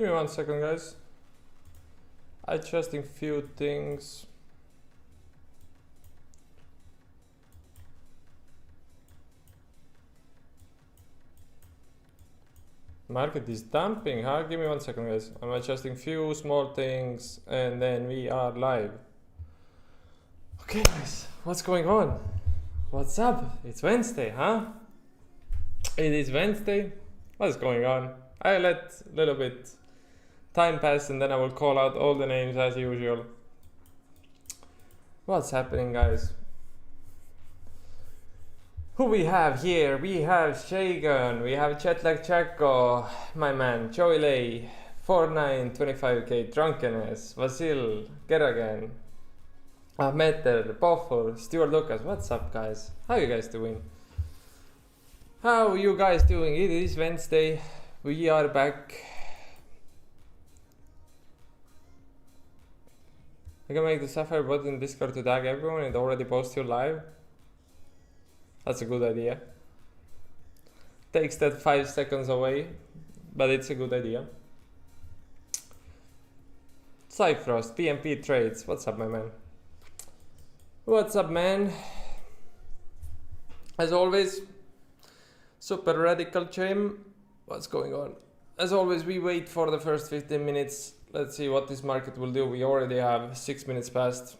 Give me 1 second, guys. Adjusting few things. Market is dumping, huh? Give me 1 second, guys. I'm adjusting few small things and then we are live. Okay, guys, what's going on? What's up? It's Wednesday, huh? It is Wednesday. What's going on? I let a little bit time pass and then I will call out all the names as usual. What's happening, guys? Who we have here? We have Shagun, we have Jetlag Chaco, my man, Joey Lay, 4925k Drunkenness, Vasil, Geragan, Ahmeter, Boffer, Stuart Lucas. What's up, guys? How you guys doing? How are you guys doing? It is Wednesday. We are back. I can make the Sapphire bot in Discord to tag everyone and already post you live. That's a good idea. Takes that 5 seconds away, but it's a good idea. Cyfrost, PMP Trades. What's up, my man? What's up, man? As always, Super Radical Gym. What's going on? As always, we wait for the first 15 minutes. Let's see what this market will do. We already have 6 minutes past.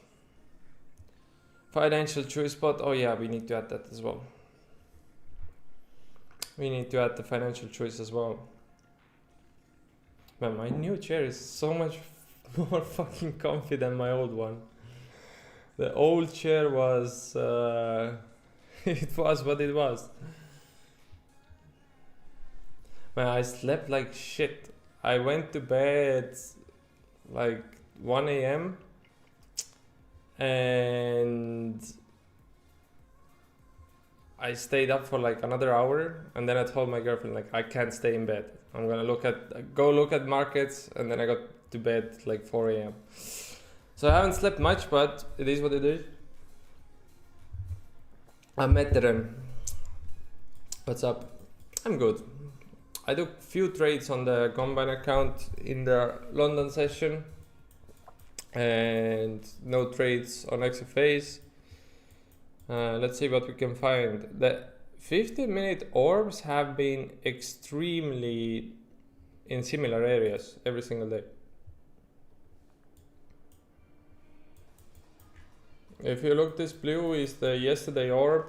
Financial choice spot. Oh yeah, we need to add that as well. We need to add the financial choice as well. Man, my new chair is so much more fucking comfy than my old one. The old chair was it was what it was. Man, I slept like shit. I went to bed like 1 a.m. and I stayed up for like another hour, and then I told my girlfriend like I can't stay in bed. I'm gonna go look at markets, and then I got to bed like 4 a.m. So I haven't slept much, but it is what it is. I'm Meteren. What's up? I'm good. I took few trades on the Combine account in the London session and no trades on XFAs. Let's see what we can find. The 15-minute orbs have been extremely in similar areas every single day. If you look, this blue is the yesterday orb.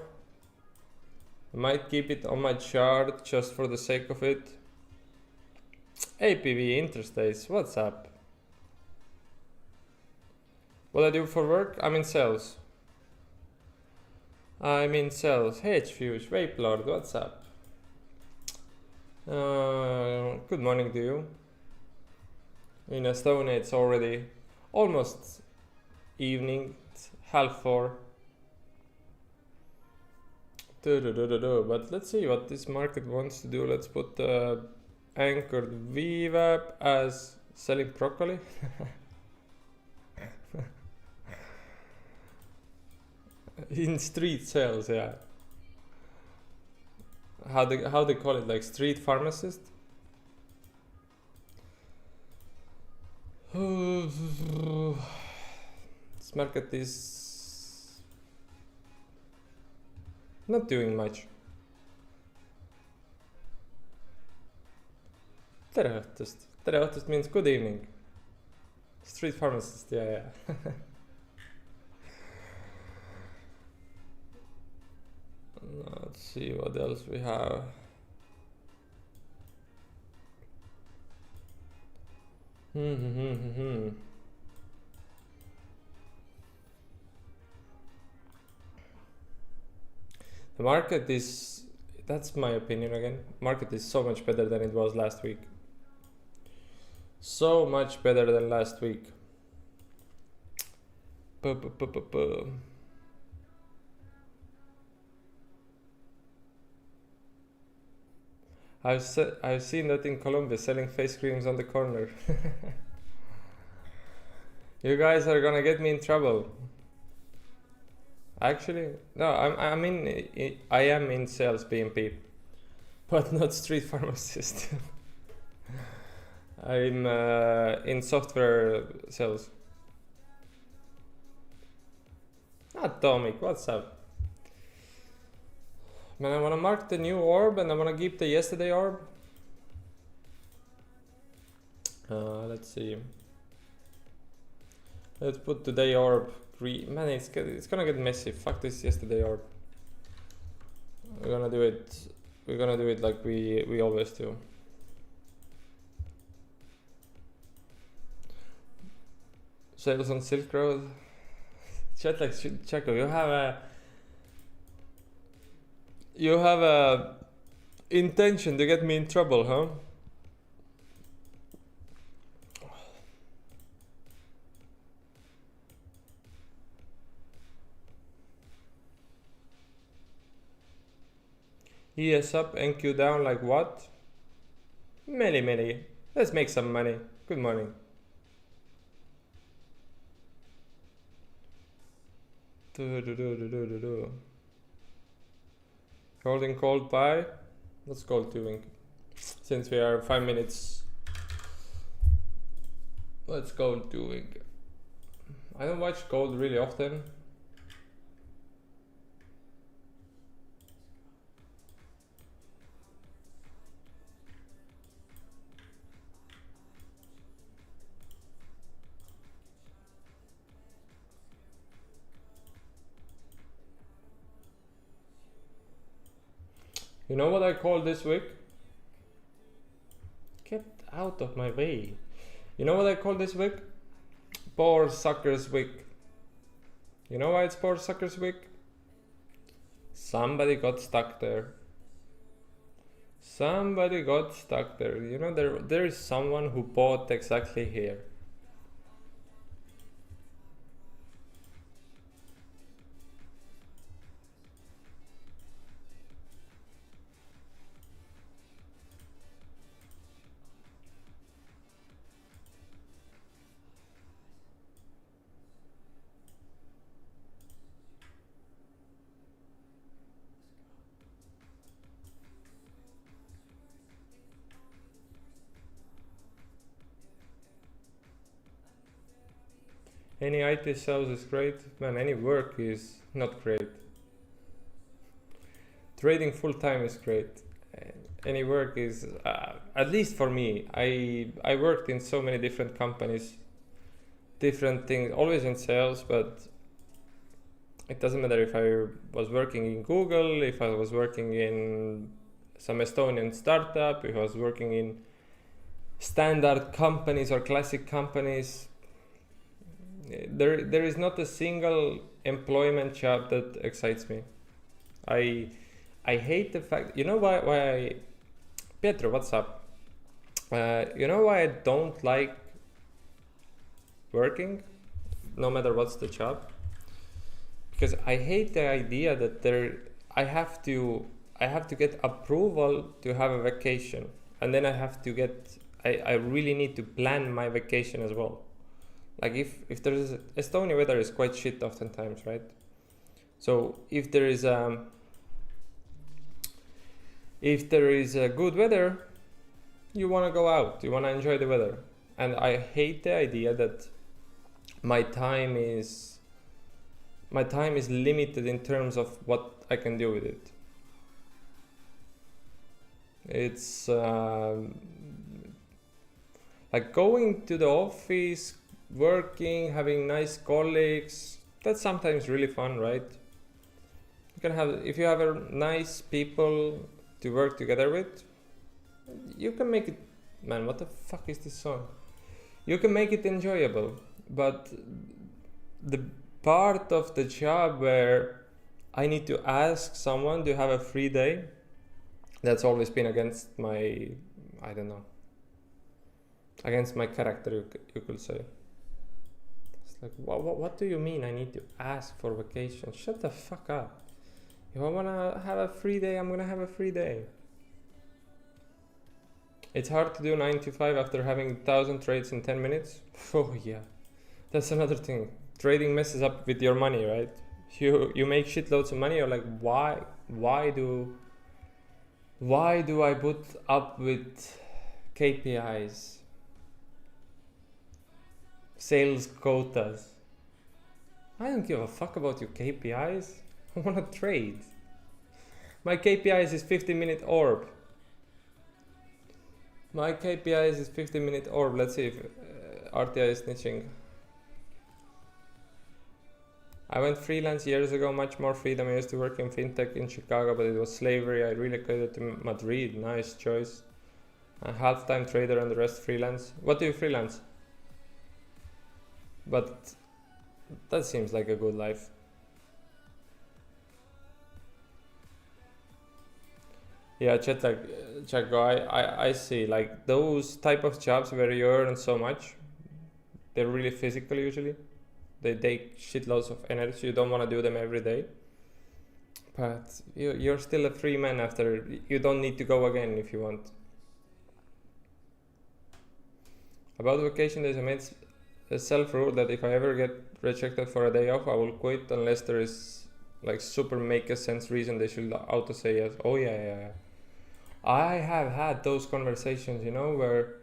I might keep it on my chart just for the sake of it. APV interstates, what's up? What I do for work? I'm in sales. HFuse, Vape Lord, what's up? Good morning to you. In Estonia it's already almost evening, it's 3:30. But let's see what this market wants to do. Let's put the anchored VWAP as selling broccoli. In street sales, yeah. How they call it, like street pharmacist? This market is not doing much. Tere õhtust. Tere õhtust means good evening. Street pharmacist, yeah. Let's see what else we have. The market is, that's my opinion again, market is so much better than it was last week. So much better than last week. I've seen that in Colombia, selling face creams on the corner. You guys are gonna get me in trouble. Actually, no, I am in sales BMP, but not street pharmacist. I'm in software sales. Atomic, what's up? Man, I wanna mark the new orb and I wanna keep the yesterday orb. Let's see. Let's put today orb green. Man, it's gonna get messy. Fuck this yesterday orb. We're gonna do it. We're gonna do it like we always do. Sales on Silk Road. Chat like Chaco, you have a intention to get me in trouble, huh? ES up, NQ down, like what? Many. Let's make some money. Good morning. Holding cold buy. What's gold doing? Since we are 5 minutes. What's gold doing? I don't watch gold really often. You know what I call this week? Get out of my way. You know what I call this week? Poor Suckers Week. You know why it's Poor Suckers Week? Somebody got stuck there. Somebody got stuck there. You know, there is someone who bought exactly here. Any IT sales is great, man. Any work is not great. Trading full time is great. Any work is, at least for me. I worked in so many different companies, different things, always in sales, but it doesn't matter if I was working in Google, if I was working in some Estonian startup, if I was working in standard companies or classic companies. There is not a single employment job that excites me. I hate the fact, you know why Pietro, what's up? You know why I don't like working, no matter what's the job? Because I hate the idea that I have to get approval to have a vacation, and then I really need to plan my vacation as well. Like if there is Estonia weather is quite shit oftentimes, right? So if there is a good weather, you want to go out, you want to enjoy the weather, and I hate the idea that my time is limited in terms of what I can do with it. It's like going to the office, working, having nice colleagues, that's sometimes really fun, right? You can have, if you have a nice people to work together with, you can make it, man, what the fuck is this song? You can make it enjoyable, but the part of the job where I need to ask someone to have a free day, that's always been against my, I don't know, against my character, you could say. Like, what do you mean I need to ask for vacation? Shut the fuck up. If I wanna have a free day, I'm gonna have a free day. It's hard to do 9 to 5 after having 1,000 trades in 10 minutes. Oh yeah, that's another thing. Trading messes up with your money, right? You make shitloads of money. You're like, why do I put up with KPIs? Sales quotas. I don't give a fuck about your KPIs. I wanna trade. My KPIs is 50-minute orb. My KPIs is 50-minute orb. Let's see if RTI is snitching. I went freelance years ago, much more freedom. I used to work in fintech in Chicago, but it was slavery. I relocated to Madrid. Nice choice. A half-time trader and the rest freelance. What do you freelance? But that seems like a good life. Yeah, Chago, I see. Like those type of jobs where you earn so much, they're really physical usually. They take shitloads of energy. You don't want to do them every day. But you're still a free man after. You don't need to go again if you want. About vacation days, I made a self-rule that if I ever get rejected for a day off, I will quit unless there is like super make a sense reason they should auto say yes. Oh yeah. I have had those conversations, you know, where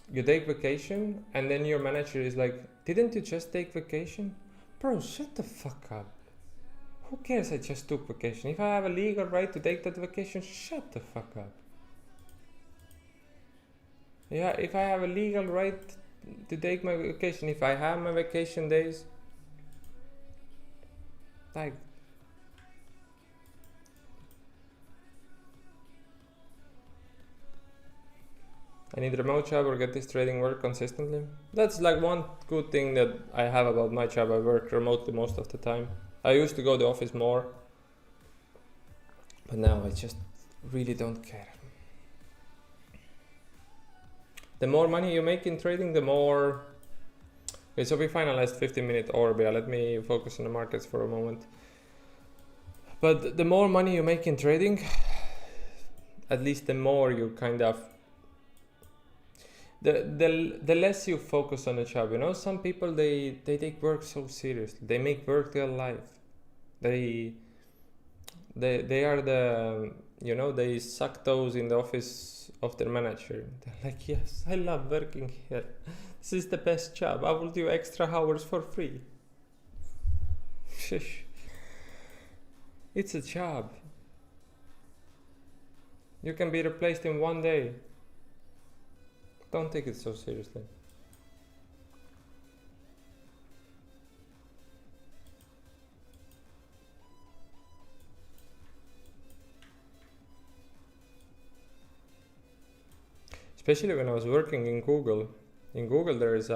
you take vacation and then your manager is like, didn't you just take vacation? Bro, shut the fuck up. Who cares I just took vacation? If I have a legal right to take that vacation, shut the fuck up. Yeah, if I have a legal right to take my vacation, if I have my vacation days, like, I need a remote job or get this trading work consistently. That's like one good thing that I have about my job. I work remotely most of the time. I used to go to the office more, but now I just really don't care. The more money you make in trading, the more... Okay, so we finalized 15-minute orb. Yeah, let me focus on the markets for a moment. But the more money you make in trading, at least the more you kind of... The less you focus on a job, you know. Some people, they take work so seriously. They make work their life. They are the, you know, they suck toes in the office of their manager. They're like, yes, I love working here. This is the best job. I will do extra hours for free. It's a job. You can be replaced in one day. Don't take it so seriously. Especially when I was working in Google. In Google there is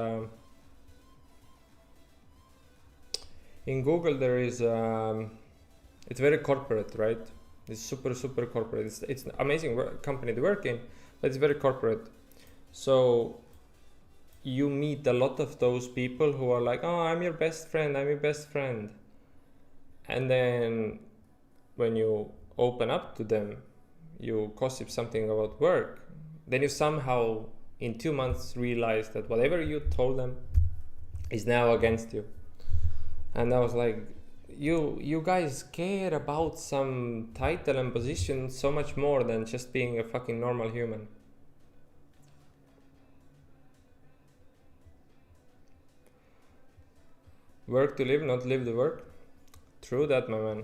it's very corporate, right? It's super corporate. It's an amazing company to work in, but it's very corporate. So you meet a lot of those people who are like, oh, I'm your best friend, and then when you open up to them, you gossip something about work, then you somehow in 2 months realize that whatever you told them is now against you. And I was like, you guys care about some title and position so much more than just being a fucking normal human. Work to live, not live to work. True that, my man.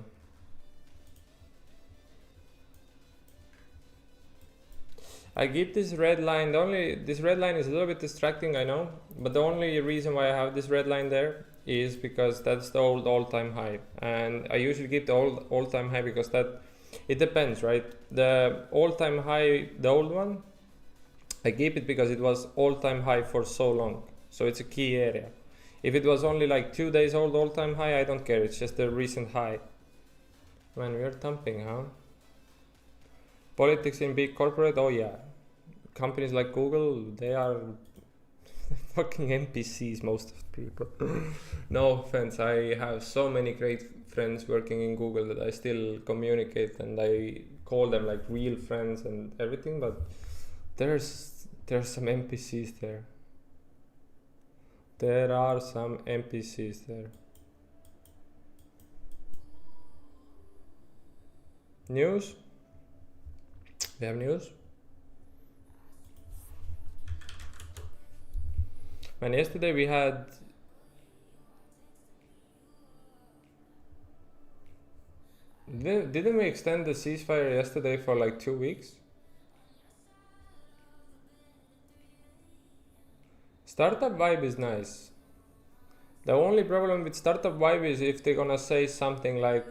I keep this red line. This red line is a little bit distracting, I know, but the only reason why I have this red line there is because that's the old all-time high, and I usually keep the old all-time high because that it depends, right? The all-time high, the old one, I keep it because it was all-time high for so long, so it's a key area. If it was only like 2 days old all-time high, I don't care. It's just a recent high. Man, we're thumping, huh? Politics in big corporate, oh yeah. Companies like Google, they are fucking NPCs, most of the people. No offense, I have so many great friends working in Google that I still communicate and I call them like real friends and everything, but there's some NPCs there. There are some NPCs there. News? We have news? And yesterday we had didn't we extend the ceasefire yesterday for like 2 weeks? Startup vibe is nice. The only problem with startup vibe is if they're gonna say something like,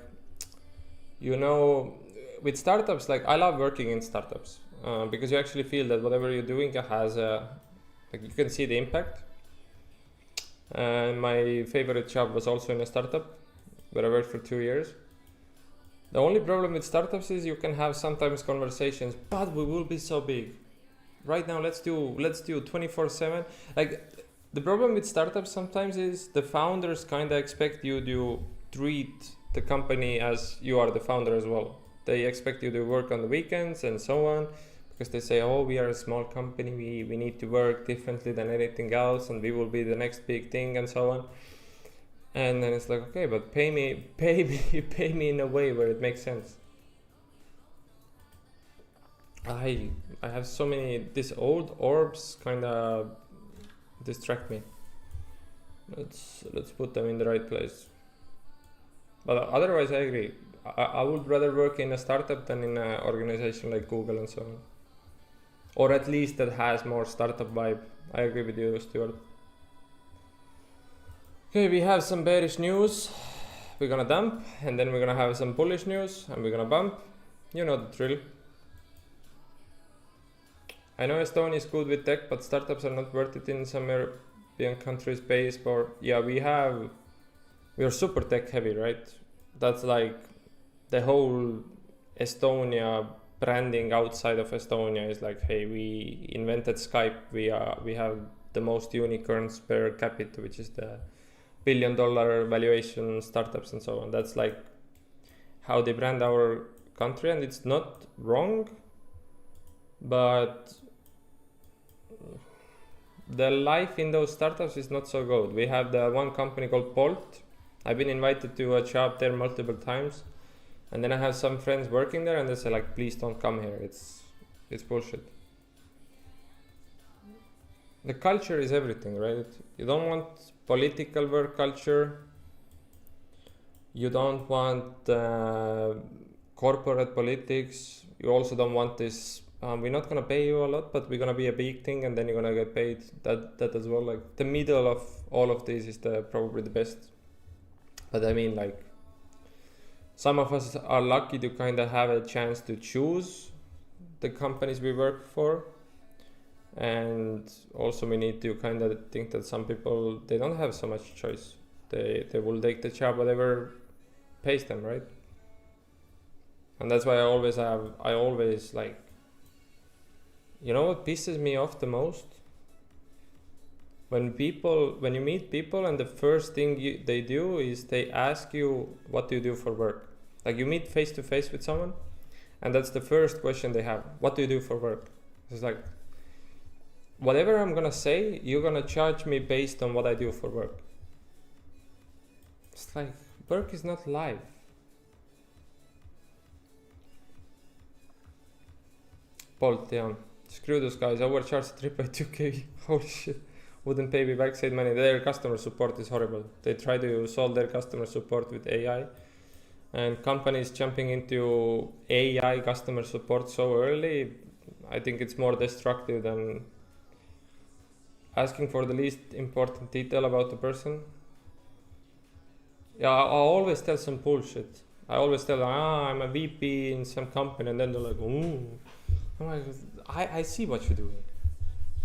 you know, with startups, like I love working in startups because you actually feel that whatever you're doing has like you can see the impact. And my favorite job was also in a startup where I worked for 2 years. The only problem with startups is you can have sometimes conversations, but we will be so big. Right now, let's do 24/7. Like the problem with startups sometimes is the founders kind of expect you to treat the company as you are the founder as well. They expect you to work on the weekends and so on, because they say, oh, we are a small company, we need to work differently than anything else, and we will be the next big thing and so on. And then it's like, okay, but pay me in a way where it makes sense. I have so many, these old orbs kind of distract me. Let's put them in the right place. But otherwise, I agree. I would rather work in a startup than in an organization like Google and so on. Or at least that has more startup vibe. I agree with you, Stuart. Okay, we have some bearish news. We're gonna dump, and then we're gonna have some bullish news, and we're gonna bump. You know the drill. I know Estonia is good with tech, but startups are not worth it in some European countries based for, yeah, we are super tech heavy, right? That's like the whole Estonia branding outside of Estonia is like, hey, we invented Skype, we have the most unicorns per capita, which is the $1 billion valuation startups and so on. That's like how they brand our country, and it's not wrong, but the life in those startups is not so good. We have the one company called Bolt. I've been invited to a job there multiple times, and then I have some friends working there, and they say like, please don't come here. It's bullshit. The culture is everything, right? You don't want political work culture. You don't want corporate politics. You also don't want this. We're not gonna pay you a lot, but we're gonna be a big thing, and then you're gonna get paid. That as well. Like the middle of all of this is probably the best. But I mean, like, some of us are lucky to kind of have a chance to choose the companies we work for. And also we need to kind of think that some people, they don't have so much choice. They will take the job whatever pays them, right? And that's why I always like, you know what pisses me off the most? When you meet people and the first thing they do is they ask you, what do you do for work? Like you meet face to face with someone, and that's the first question they have. What do you do for work? It's like, whatever I'm gonna say, you're gonna charge me based on what I do for work. It's like, work is not life. Bolt, yeah. Screw those guys, overcharged 3.2k. Holy shit. Wouldn't pay me back, said money. Their customer support is horrible. They try to solve their customer support with AI. And companies jumping into AI customer support so early, I think it's more destructive than asking for the least important detail about the person. Yeah, I always tell some bullshit. I always tell, I'm a VP in some company, and then they're like, ooh. I'm like, I see what you're doing.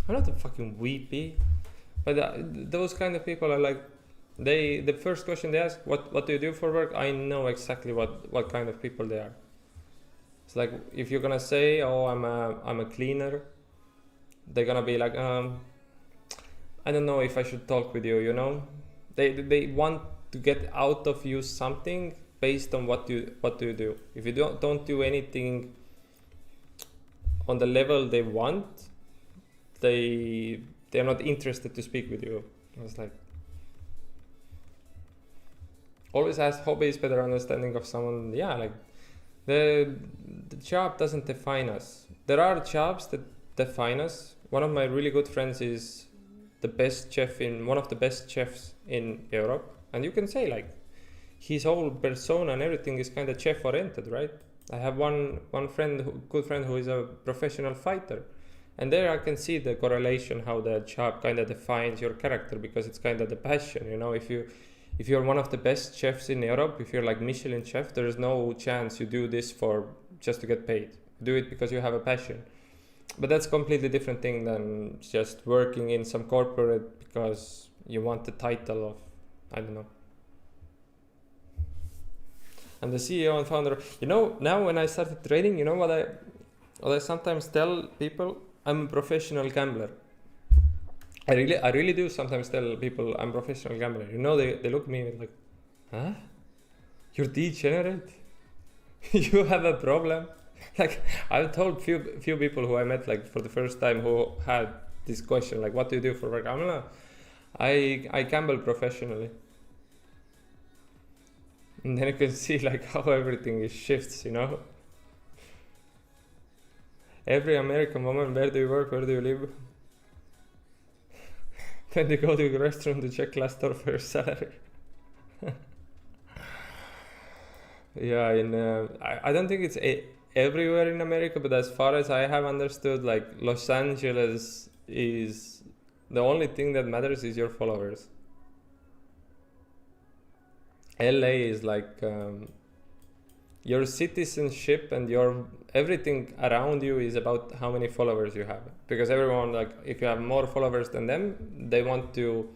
I'm not a fucking VP. But those kind of people are like, the first question they ask, what do you do for work? I know exactly what kind of people they are. It's like, if you're gonna say, oh, I'm a cleaner, they're gonna be like, I don't know if I should talk with you, you know? They want to get out of you something based on what you do. If you don't do anything on the level they want, they're not interested to speak with you. I was like, always ask hobbies, better understanding of someone. Yeah, like the job doesn't define us. There are jobs that define us. One of my really good friends is the best chef in one of the best chefs in Europe, and you can say like his whole persona and everything is kind of chef oriented, right? I have one good friend who is a professional fighter, and there I can see the correlation how the job kind of defines your character, because it's kind of the passion, you know. If you're one of the best chefs in Europe, if you're like Michelin chef, there is no chance you do this for just to get paid. Do it because you have a passion. But that's a completely different thing than just working in some corporate because you want the title of, I don't know. I'm the CEO and founder. You know, now when I started trading, you know what I sometimes tell people? I'm a professional gambler. I really do sometimes tell people I'm a professional gambler. You know, they look at me like, huh? You're degenerate? You have a problem? Like, I've told few people who I met like for the first time who had this question, like, what do you do for work? I'm like, I gamble professionally. And then you can see like how everything shifts, you know. Every American woman, where do you work, where do you live? Then they go to the restaurant to check last door for your salary. Yeah, I don't think it's everywhere in America, but as far as I have understood, like Los Angeles is the only thing that matters is your followers. LA is like your citizenship and your everything around you is about how many followers you have, because everyone, like, if you have more followers than them, they want to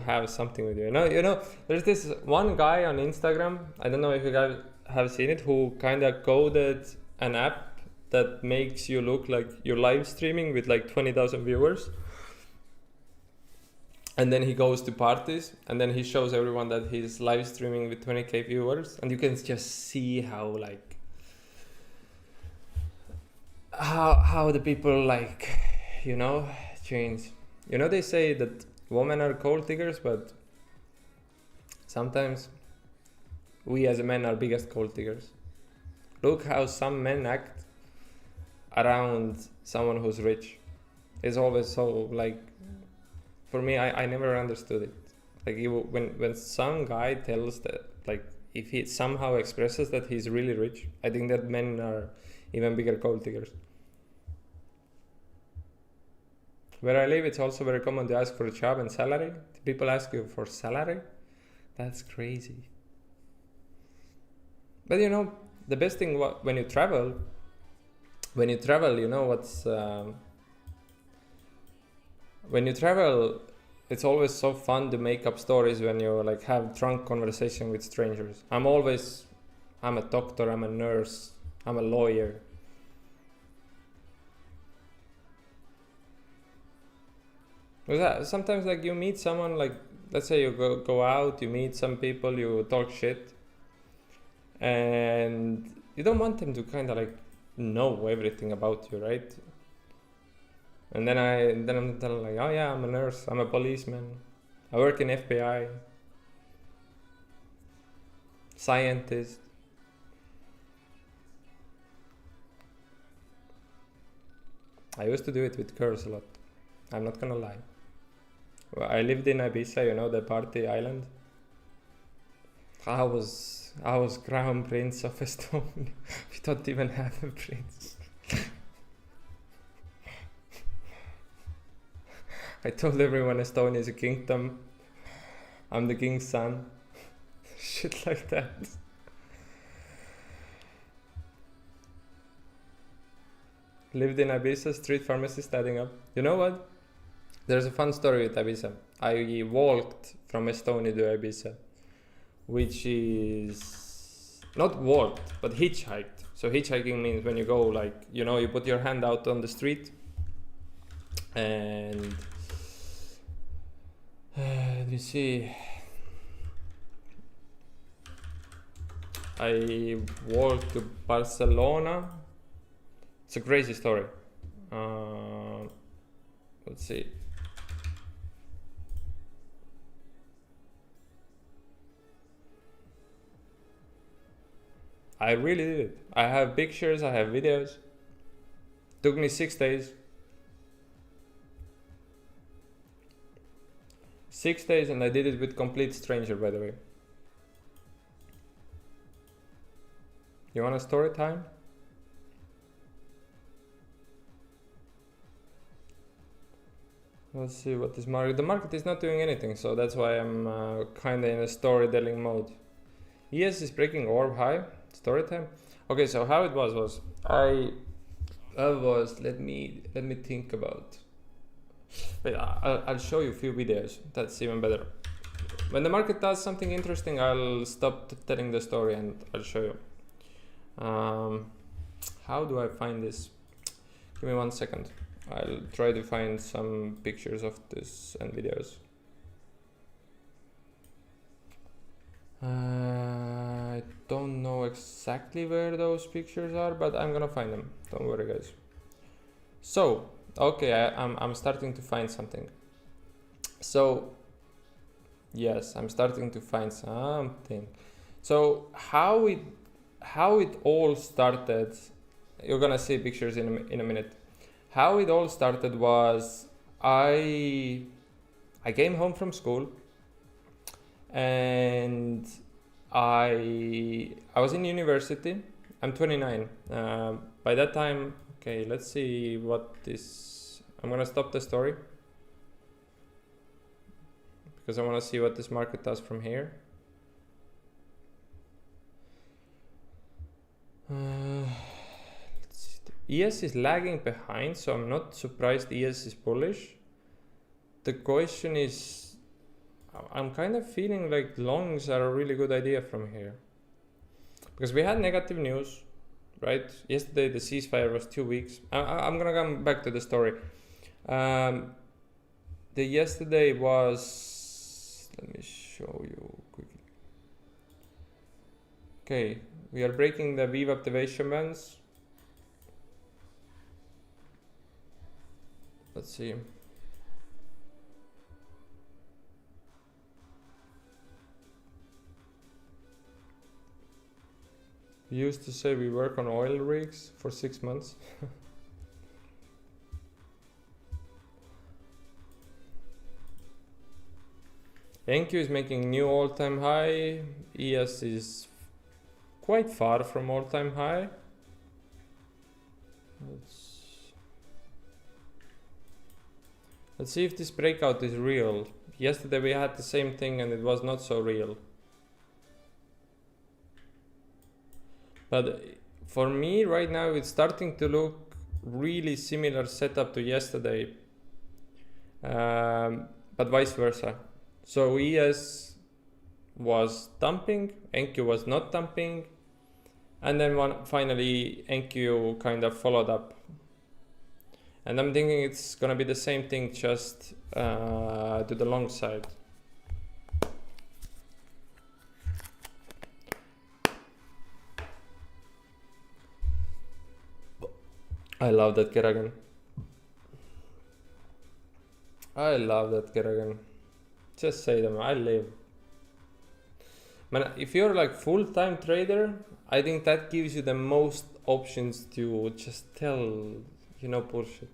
have something with you. You know, there's this one guy on Instagram, I don't know if you guys have seen it, who kind of coded an app that makes you look like you're live streaming with like 20,000 viewers. And then he goes to parties and then he shows everyone that he's live streaming with 20k viewers, and you can just see how like how the people, like, you know, change. You know, they say that women are gold diggers, but sometimes we as men are biggest gold diggers. Look how some men act around someone who's rich. It's always so, like, for me, I never understood it. Like, when some guy tells that, like, if he somehow expresses that he's really rich, I think that men are even bigger gold diggers. Where I live, it's also very common to ask for a job and salary. People ask you for salary? That's crazy. But you know, the best thing when you travel, you know what's... when you travel, it's always so fun to make up stories when you like have drunk conversation with strangers. I'm a doctor, I'm a nurse, I'm a lawyer. Sometimes like you meet someone, like, let's say you go out, you meet some people, you talk shit, and you don't want them to kind of like know everything about you, right? And then I'm telling, like, oh yeah, I'm a nurse, I'm a policeman, I work in FBI, scientist. I used to do it with girls a lot, I'm not gonna lie. Well, I lived in Ibiza, you know, the party island. I was crown prince of Estonia. We don't even have a prince. I told everyone Estonia is a kingdom. I'm the king's son. Shit like that. Lived in Ibiza, street pharmacist adding up. You know what? There's a fun story with Ibiza. I walked from Estonia to Ibiza, which is not walked, but hitchhiked. So hitchhiking means when you go, like, you know, you put your hand out on the street and you see, I walked to Barcelona. It's a crazy story. Let's see. I really did it. I have pictures, I have videos. Took me 6 days. 6 days, and I did it with complete stranger, by the way. You want a story time? Let's see what this market. The market is not doing anything, so that's why I'm kind of in a storytelling mode. ES is breaking orb high. Story time. Okay, so how it was I was let me think about. Wait, I'll show you a few videos. That's even better. When the market does something interesting, I'll stop telling the story and I'll show you. How do I find this? Give me 1 second. I'll try to find some pictures of this and videos. I don't know exactly where those pictures are, but I'm gonna find them. Don't worry, guys. So, okay, I'm starting to find something. So, yes, I'm starting to find something. So, how it all started, you're gonna see pictures in a minute. How it all started was I came home from school and I was in university. I'm 29. By that time, okay, let's see what this. I'm gonna stop the story because I want to see what this market does from here. ES is lagging behind, so I'm not surprised ES is bullish. The question is, I'm kind of feeling like longs are a really good idea from here. Because we had negative news, right? Yesterday the ceasefire was 2 weeks. I'm gonna come back to the story. The yesterday was, let me show you quickly. Okay, we are breaking the VWAP activation bands. Let's see. We used to say we work on oil rigs for 6 months. NQ is making new all-time high. ES is quite far from all-time high. Let's see if this breakout is real. Yesterday we had the same thing and it was not so real. But for me right now it's starting to look really similar setup to yesterday. But vice versa. So ES was dumping, NQ was not dumping, and then finally NQ kind of followed up. And I'm thinking it's gonna be the same thing, just to the long side. I love that Kerrigan. I love that Kerrigan. Just say them, I live. Man, if you're like full-time trader, I think that gives you the most options to just tell, you know, bullshit.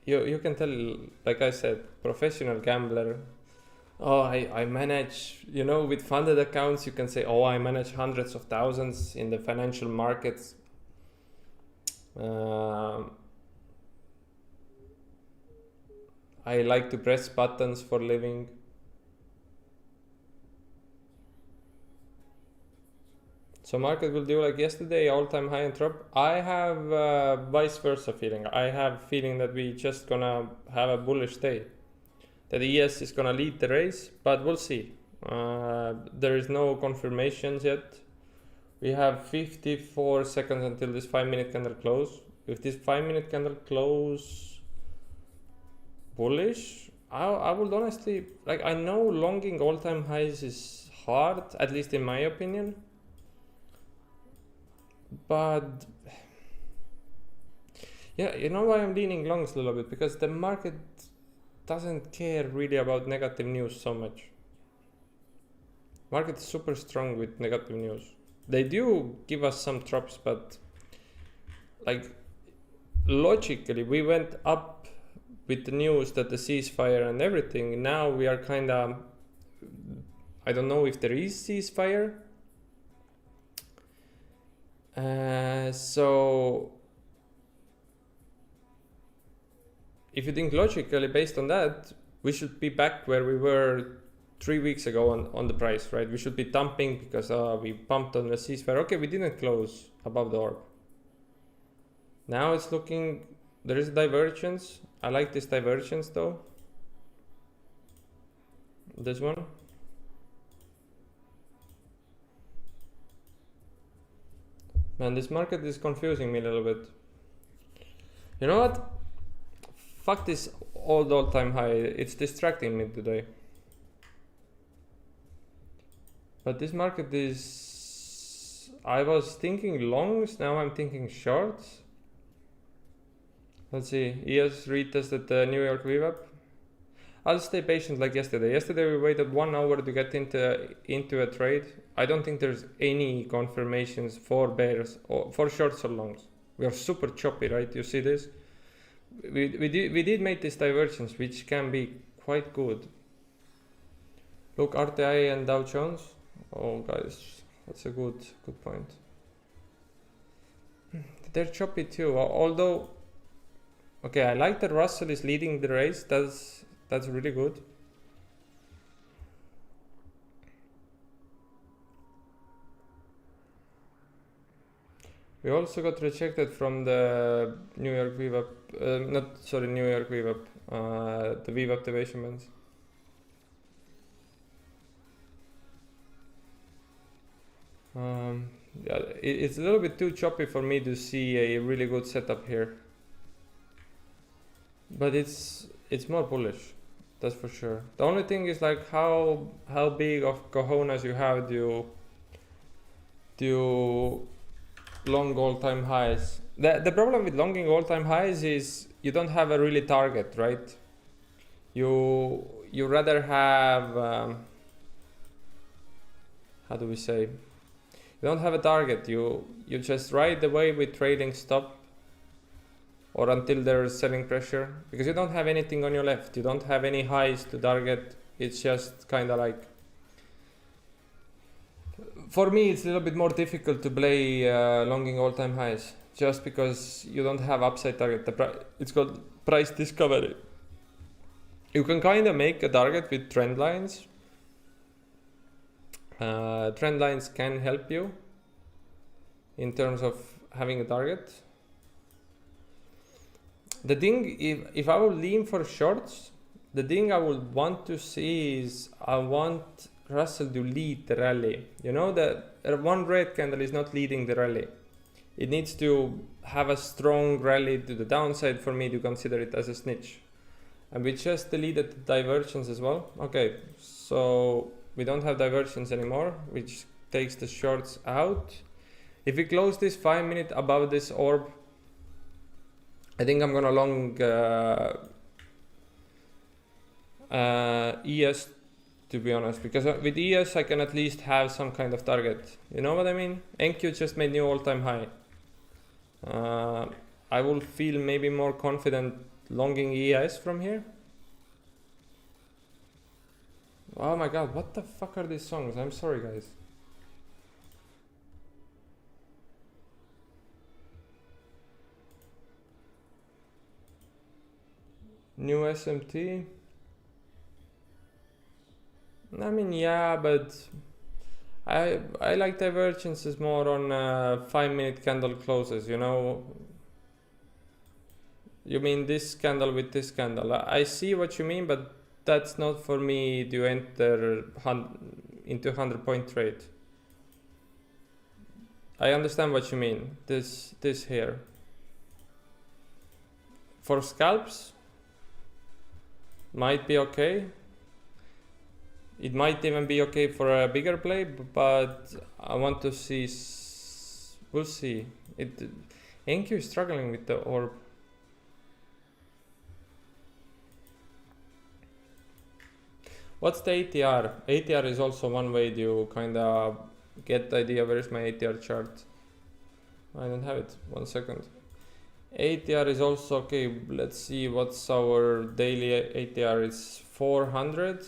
You can tell, like I said, professional gambler. Oh, I manage, you know, with funded accounts, you can say, oh, I manage hundreds of thousands in the financial markets. I like to press buttons for living. So market will do like yesterday, all-time high and drop. I have vice versa feeling. I have feeling that we just gonna have a bullish day. That ES is gonna lead the race, but we'll see. There is no confirmations yet. We have 54 seconds until this 5-minute candle close. If this 5-minute candle close bullish, I would honestly, like, I know longing all-time highs is hard, at least in my opinion. But yeah, you know why I'm leaning longs a little bit? Because the market doesn't care really about negative news so much. Market is super strong with negative news. They do give us some drops, but like logically we went up with the news that the ceasefire and everything. Now we are kind of, I don't know if there is ceasefire. So if you think logically based on that, we should be back where we were 3 weeks ago on the price, right? We should be dumping because we pumped on the ceasefire. Okay, we didn't close above the orb. Now it's looking, there is a divergence. I like this divergence though. This one. Man, this market is confusing me a little bit. You know what? Fuck this all-time high. It's distracting me today. But this market is... I was thinking longs, now I'm thinking shorts. Let's see, ES retested the New York VWAP. I'll stay patient like yesterday. Yesterday we waited 1 hour to get into a trade. I don't think there's any confirmations for bears or for shorts or longs. We are super choppy, right? You see this? We did make this divergence, which can be quite good. Look, RTI and Dow Jones. Oh guys, that's a good point. They're choppy too, although okay, I like that Russell is leading the race. That's really good. We also got rejected from the New York VWAP, New York VWAP, the VWAP deviation bands. Yeah, it's a little bit too choppy for me to see a really good setup here. But it's more bullish, that's for sure. The only thing is like how big of cojones you have to long all-time highs. The problem with longing all-time highs is you don't have a really target, right? You rather have how do we say? You don't have a target. You just ride the wave with trailing stop or until there's selling pressure, because you don't have anything on your left. You don't have any highs to target. It's just kind of like, for me it's a little bit more difficult to play longing all-time highs just because you don't have upside target. It's called price discovery. You can kind of make a target with trend lines. Trend lines can help you in terms of having a target. The thing, if I would lean for shorts, the thing I would want to see is I want Russell to lead the rally. You know, that one red candle is not leading the rally. It needs to have a strong rally to the downside for me to consider it as a snitch. And we just deleted the divergence as well. Okay, so we don't have divergence anymore, which takes the shorts out. If we close this 5 minute above this orb, I think I'm gonna long ES, to be honest, because with ES I can at least have some kind of target. You know what I mean? NQ just made new all-time high. I will feel maybe more confident longing ES from here. Oh my god, what the fuck are these songs? I'm sorry guys. New SMT. I mean, yeah, but I like divergences more on 5 minute candle closes, you know. You mean this candle with this candle. I see what you mean, but that's not for me to enter into 100-point trade. I understand what you mean. This here. For scalps, might be okay. It might even be okay for a bigger play, but I want to see. We'll see. NQ is struggling with the orb. What's the ATR? ATR is also one way to kind of get the idea. Where is my ATR chart? I don't have it. 1 second. ATR is also okay. Let's see what's our daily ATR. It's 400.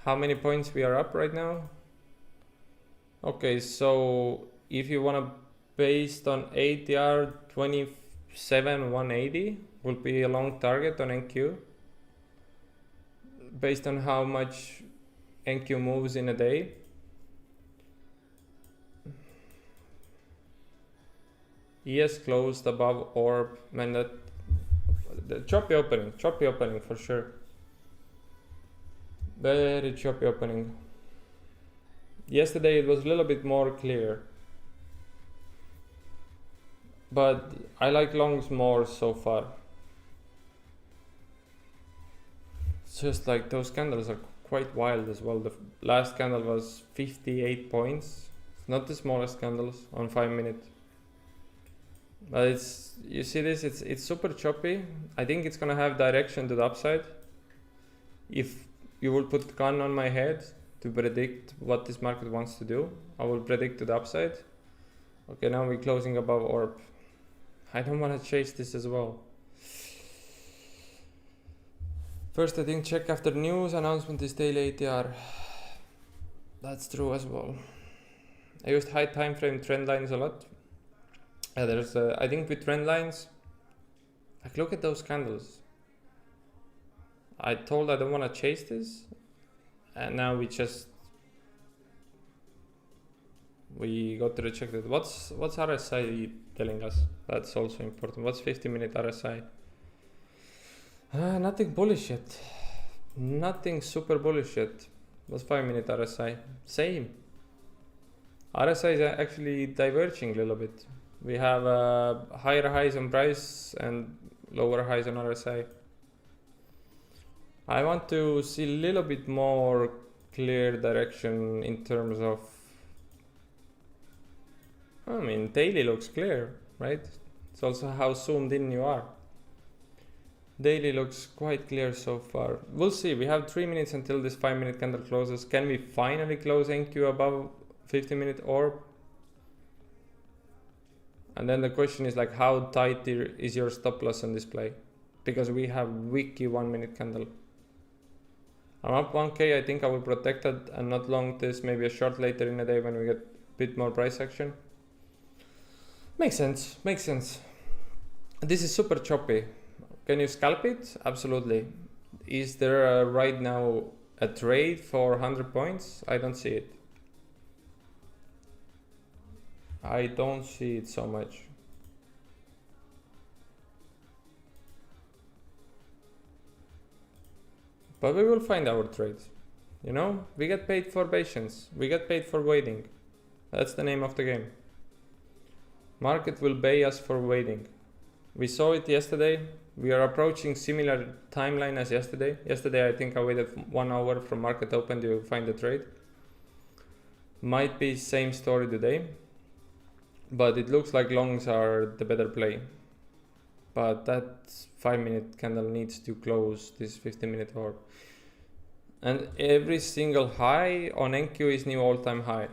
How many points we are up right now? Okay, so if you wanna based on ATR 27,180 will be a long target on NQ. Based on how much NQ moves in a day. ES closed above orb, man, that the choppy opening for sure. Very choppy opening. Yesterday it was a little bit more clear, but I like longs more so far. It's just like those candles are quite wild as well. The last candle was 58 points. It's not the smallest candles on 5 minutes. But it's, you see this, it's super choppy. I think it's gonna have direction to the upside. If you will put gun on my head to predict what this market wants to do, I will predict to the upside. Okay, now we're closing above orb. I don't want to chase this as well. First, I think check after news announcement is daily ATR. That's true as well. I used high time frame trend lines a lot. There's I think with trend lines, like look at those candles. I told I don't want to chase this, and now we got to reject it. What's RSI telling us? That's also important. What's 50-minute RSI? Nothing bullish yet. Nothing super bullish yet. What's 5-minute RSI? Same. RSI is actually diverging a little bit. We have higher highs on price and lower highs on RSI. I want to see a little bit more clear direction in terms of, I mean, daily looks clear, right? It's also how zoomed in you are. Daily looks quite clear so far. We'll see. We have 3 minutes until this 5-minute candle closes. Can we finally close NQ above 50-minute orb? And then the question is like, how tight is your stop loss on display? Because we have wiki 1-minute candle. I'm up 1K. I think I will protect it and not long this. Maybe a short later in the day when we get a bit more price action. Makes sense. Makes sense. This is super choppy. Can you scalp it? Absolutely. Is there right now a trade for 100 points? I don't see it. I don't see it so much. But we will find our trades. You know, we get paid for patience. We get paid for waiting. That's the name of the game. Market will pay us for waiting. We saw it yesterday. We are approaching similar timeline as yesterday. Yesterday, I think I waited 1 hour from market open to find the trade. Might be same story today, but it looks like longs are the better play. But that 5-minute candle needs to close this 50-minute orb. And every single high on NQ is new all-time high.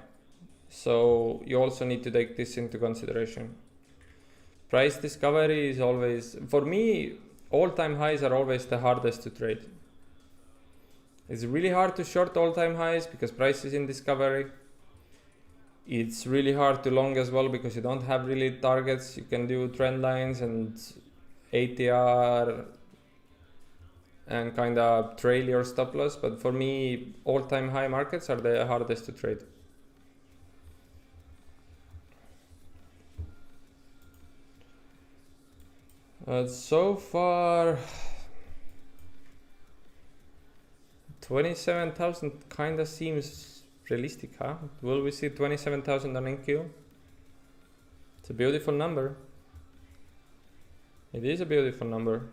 So you also need to take this into consideration. Price discovery is always, for me, all-time highs are always the hardest to trade. It's really hard to short all-time highs because price is in discovery. It's really hard to long as well because you don't have really targets. You can do trend lines and ATR and kind of trail your stop loss. But for me, all-time high markets are the hardest to trade. So far, 27,000 kind of seems realistic, huh? Will we see 27,000 on NQ? It's a beautiful number. It is a beautiful number.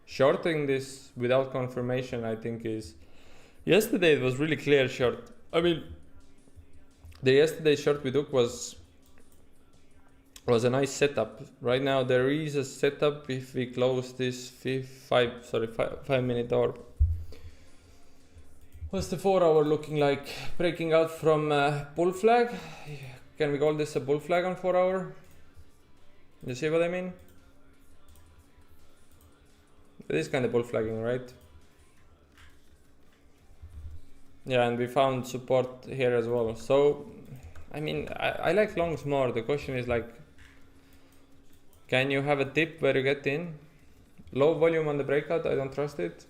Shorting this without confirmation, I think is... Yesterday it was really clear short. I mean, the yesterday short we took was a nice setup. Right now there is a setup if we close this 5-minute orb. What's the 4 hour looking like? Breaking out from bull flag. Can we call this a bull flag on 4 hour? You see what I mean? It is kind of bull flagging, right? Yeah, and we found support here as well. So, I mean, I like longs more. The question is like, can you have a dip where you get in? Low volume on the breakout, I don't trust it.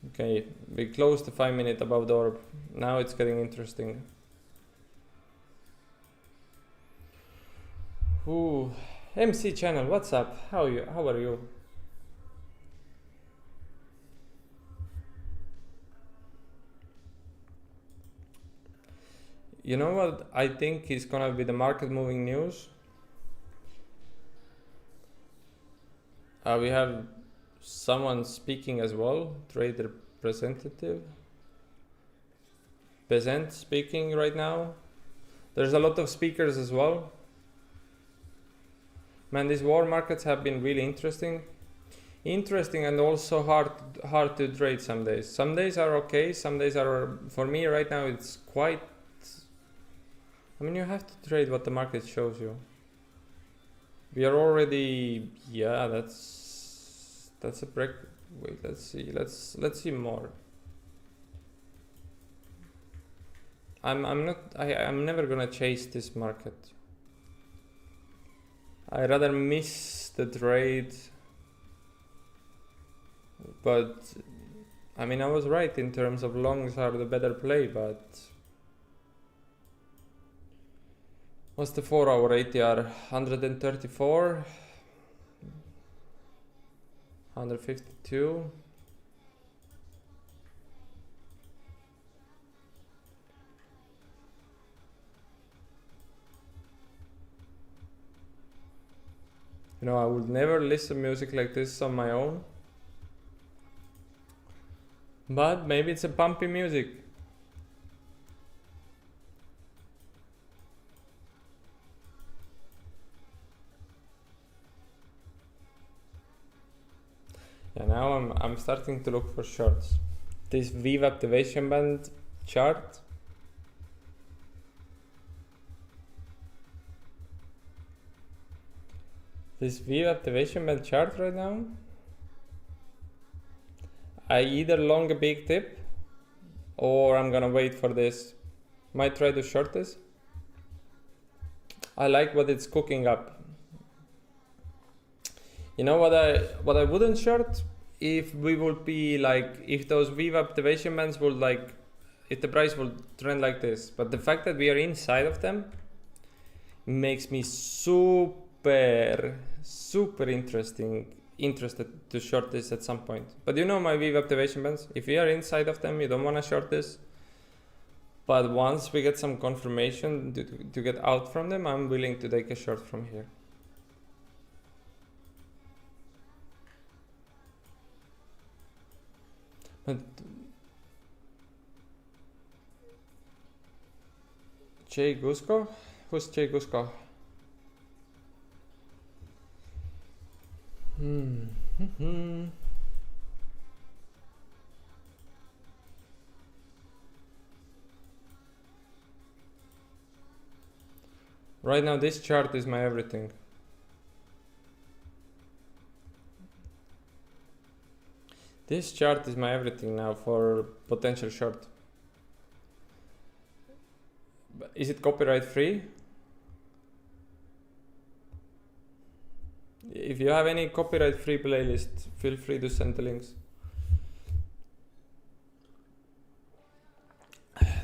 Okay, we closed the 5 minute above the orb. Now it's getting interesting. Ooh, MC channel, what's up? How are you? How are you? You know what I think is gonna be the market moving news? We have someone speaking as well, trade representative. Peasant speaking right now. There's a lot of speakers as well. Man, these war markets have been really interesting. Interesting and also hard to trade some days. Some days are okay, some days are, for me right now it's quite, I mean, you have to trade what the market shows you. We are already, yeah, that's a break. Wait, let's see more. I'm never gonna chase this market. I rather miss the trade, but I mean, I was right in terms of longs are the better play, but what's the 4 hour ATR? 134, 152. You know, I would never listen music like this on my own. But maybe it's a pumpy music. Yeah, now I'm starting to look for shorts. This VWAP activation band chart. This VWAP activation band chart right now. I either long a big tip or I'm gonna wait for this. Might try to short this. I like what it's cooking up. You know what I wouldn't short? If we would be like, if those VWAP activation bands would like, if the price would trend like this. But the fact that we are inside of them makes me super interested to short this at some point. But you know my VWAP activation bands, if we are inside of them, you don't want to short this. But once we get some confirmation to get out from them, I'm willing to take a short from here. But Jay Gusko? Who's Jay Gusko? Right now this chart is my everything. This chart is my everything now for potential short. Is it copyright free? If you have any copyright free playlist, feel free to send the links.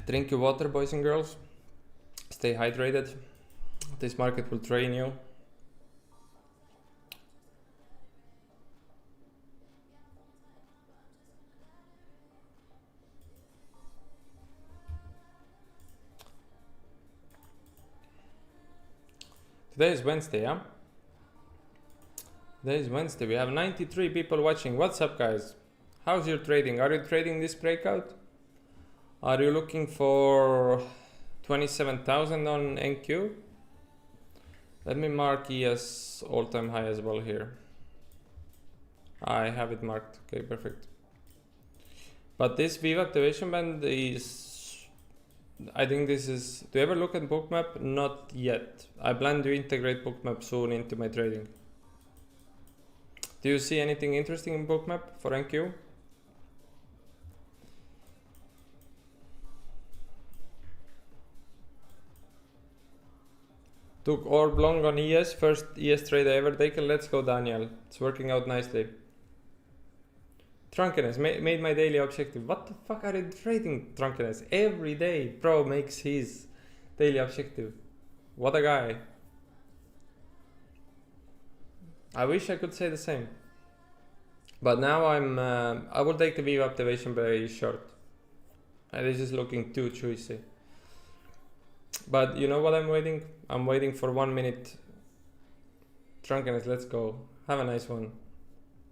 Drink your water, boys and girls. Stay hydrated. This market will train you. Today is Wednesday, yeah? Today is Wednesday. We have 93 people watching. What's up, guys? How's your trading? Are you trading this breakout? Are you looking for 27,000 on NQ? Let me mark ES all-time high as well here. I have it marked. Okay, perfect. But this VWAP activation band is I think this is. Do you ever look at bookmap? Not yet. I plan to integrate bookmap soon into my trading. Do you see anything interesting in bookmap for NQ? Took orb long on ES, first ES trade I ever taken. Let's go, Daniel. It's working out nicely. Drunkenness made my daily objective. What the fuck are you trading, Drunkenness? Every day, bro makes his daily objective. What a guy. I wish I could say the same. But now I will take the Viva activation by short. This is looking too juicy. But you know what I'm waiting? I'm waiting for 1 minute. Drunkenness, let's go. Have a nice one.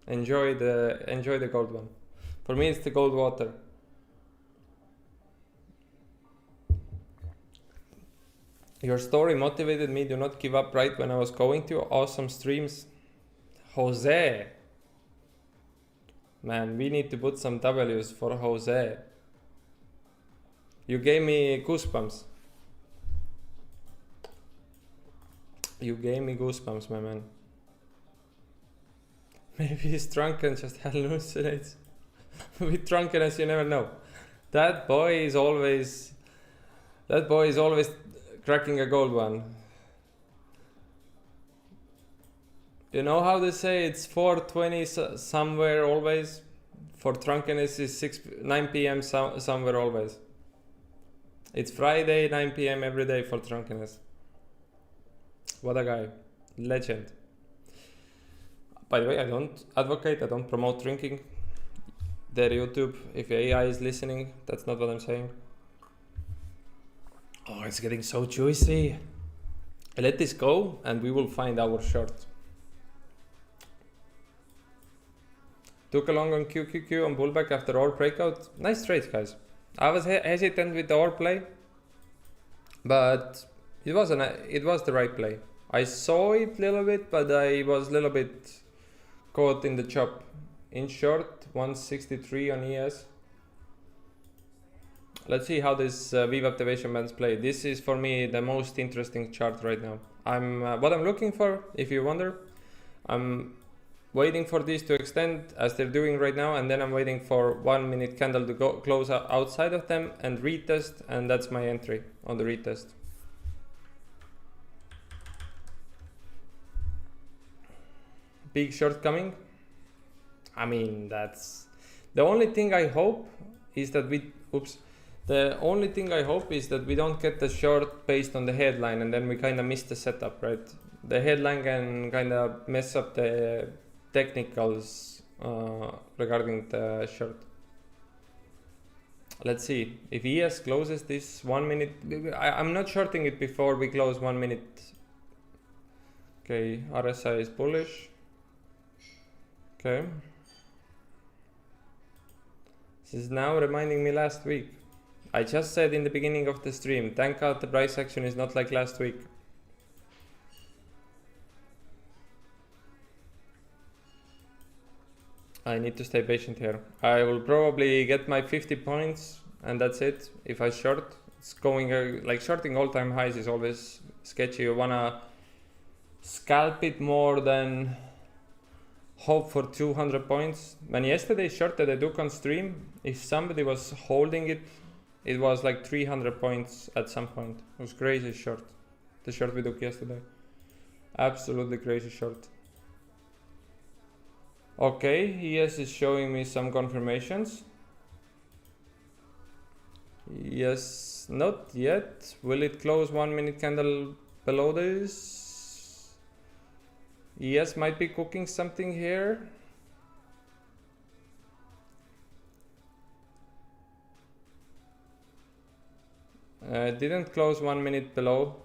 Enjoy the gold one. For me it's the gold water. Your story motivated me to not give up right when I was going to. Awesome streams. Jose. Man, we need to put some W's for Jose. You gave me goosebumps. You gave me goosebumps, my man. Maybe he's drunk and just hallucinates. With drunkenness, you never know. That boy is always cracking a gold one. You know how they say it's 4:20 somewhere always? For drunkenness is 9 p.m. somewhere always. It's Friday, 9 p.m. every day for drunkenness. What a guy. Legend. By the way, I don't advocate, I don't promote drinking. There, YouTube, if AI is listening, that's not what I'm saying. Oh, it's getting so juicy. Let this go and we will find our short. Took a long on QQQ on pullback after orb breakout. Nice trades, guys. I was hesitant with the orb play, but it was the right play. I saw it a little bit, but I was a little bit caught in the chop. In short, 163 on ES. Let's see how this Viva activation bands play. This is for me the most interesting chart right now. What I'm looking for, if you wonder, I'm waiting for this to extend as they're doing right now, and then I'm waiting for 1 minute candle to go close outside of them and retest, and that's my entry on the retest. Big short coming. I mean, that's the only thing I hope is that the only thing I hope is that we don't get the short based on the headline and then we kind of miss the setup, right? The headline can kind of mess up the technicals regarding the short. Let's see if ES closes this 1 minute. I'm not shorting it before we close 1 minute. Okay, RSI is bullish. Okay. This is now reminding me last week. I just said in the beginning of the stream, thank God the price action is not like last week. I need to stay patient here. I will probably get my 50 points and that's it. If I short, it's going like shorting all-time highs is always sketchy. You wanna scalp it more than hope for 200 points. When yesterday shorted a Duke on stream, if somebody was holding it, it was like 300 points at some point. It was crazy short. The short we took yesterday. Absolutely crazy short. Okay, ES is showing me some confirmations. Yes, not yet. Will it close 1 minute candle below this? ES might be cooking something here. Didn't close 1 minute below.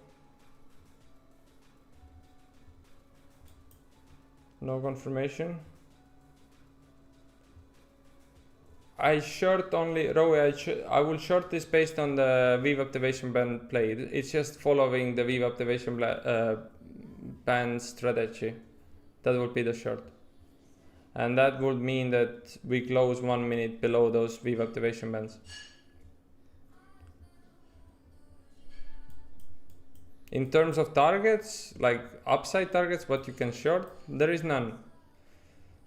No confirmation. I short only, Rowie, I will short this based on the Viva activation band play. It's just following the Viva activation band strategy. That would be the short. And that would mean that we close 1 minute below those Viva activation bands. In terms of targets, like upside targets, what you can short, there is none.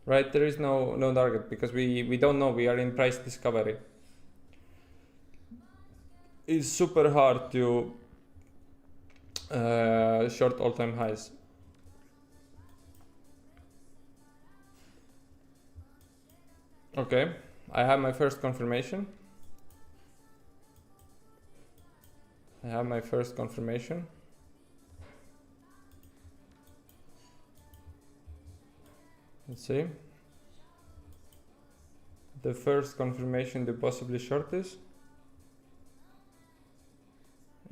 Right, there is no target because we don't know, we are in price discovery. It's super hard to short all-time highs. Okay, I have my first confirmation. Let's see. The first confirmation to possibly short this.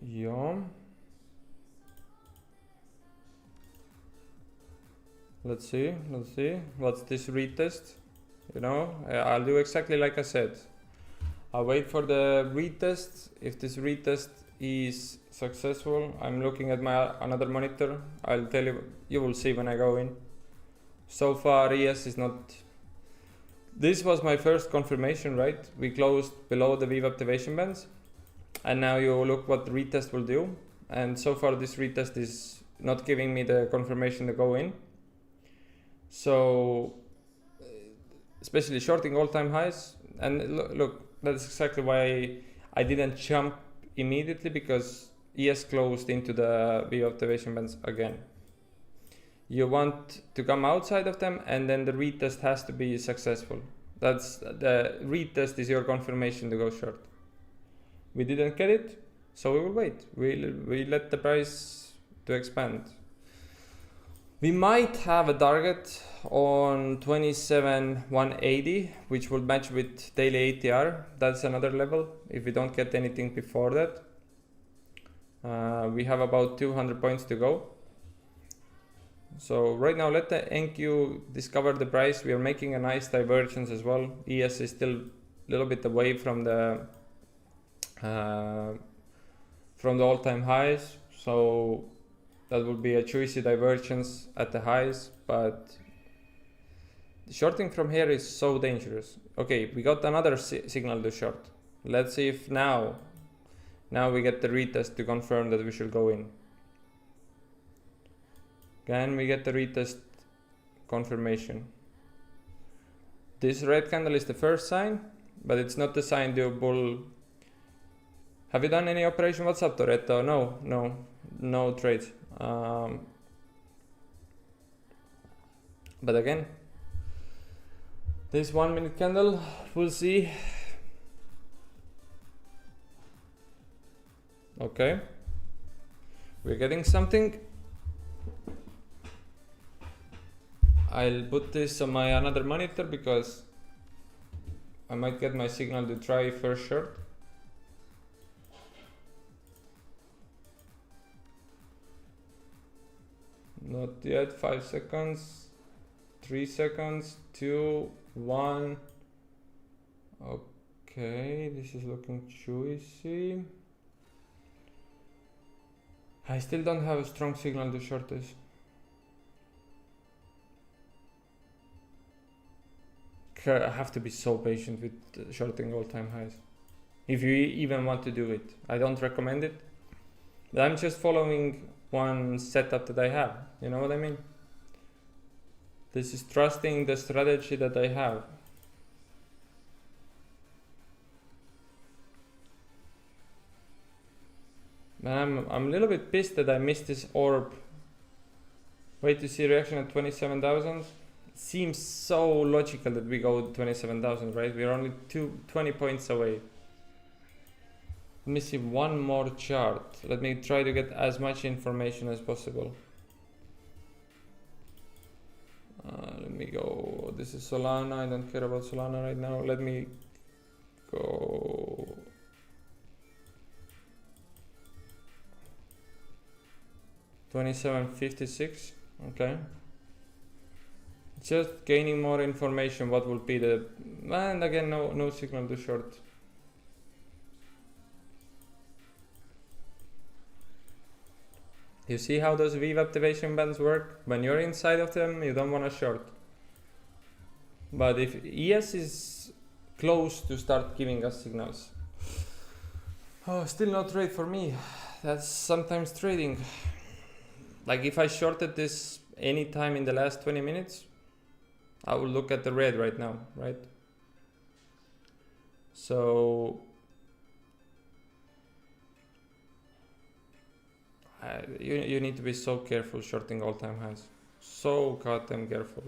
Yeah. Let's see. What's this retest? You know, I'll do exactly like I said. I'll wait for the retest. If this retest is successful, I'm looking at my another monitor. I'll tell you, you will see when I go in. So far, ES is not. This was my first confirmation, right? We closed below the VWAP activation bands. And now you look what the retest will do. And so far this retest is not giving me the confirmation to go in. So, especially shorting all-time highs. And look, that's exactly why I didn't jump immediately, because ES closed into the VWAP activation bands again. You want to come outside of them, and then the retest has to be successful. That's the retest is your confirmation to go short. We didn't get it, so we will wait. We let the price to expand. We might have a target on 27,180, which will match with daily ATR. That's another level if we don't get anything before that. We have about 200 points to go. So right now let the NQ discover the price. We are making a nice divergence as well. ES is still a little bit away from the all-time highs, so that would be a juicy divergence at the highs, but shorting from here is so dangerous. Okay, we got another signal to short. Let's see if now we get the retest to confirm that we should go in. Can we get the retest confirmation? This red candle is the first sign, but it's not the sign to bull. Have you done any operation? What's up, Toretto? No trades. But again, this 1 minute candle, we'll see. Okay, we're getting something. I'll put this on my another monitor because I might get my signal to try first short. Not yet. 5 seconds, 3 seconds, 2, 1. Okay, this is looking juicy. I still don't have a strong signal to short this. I have to be so patient with shorting all-time highs, if you even want to do it. I don't recommend it, but I'm just following one setup that I have. You know what I mean? This is trusting the strategy that I have. I'm a little bit pissed that I missed this orb. Wait to see reaction at 27,000. Seems so logical that we go 27,000, right? We're only 20 points away. Let me see one more chart. Let me try to get as much information as possible. Let me go. This is Solana. I don't care about Solana right now. Let me go. $27.56. Okay. Just gaining more information. What will be the, and again, no signal to short. You see how those VWAP activation bands work? When you're inside of them, you don't want to short. But if ES is close to start giving us signals, oh, still no trade for me. that's sometimes trading. Like if I shorted this any time in the last 20 minutes, I will look at the red right now, right? So you need to be so careful shorting all-time highs. So goddamn careful.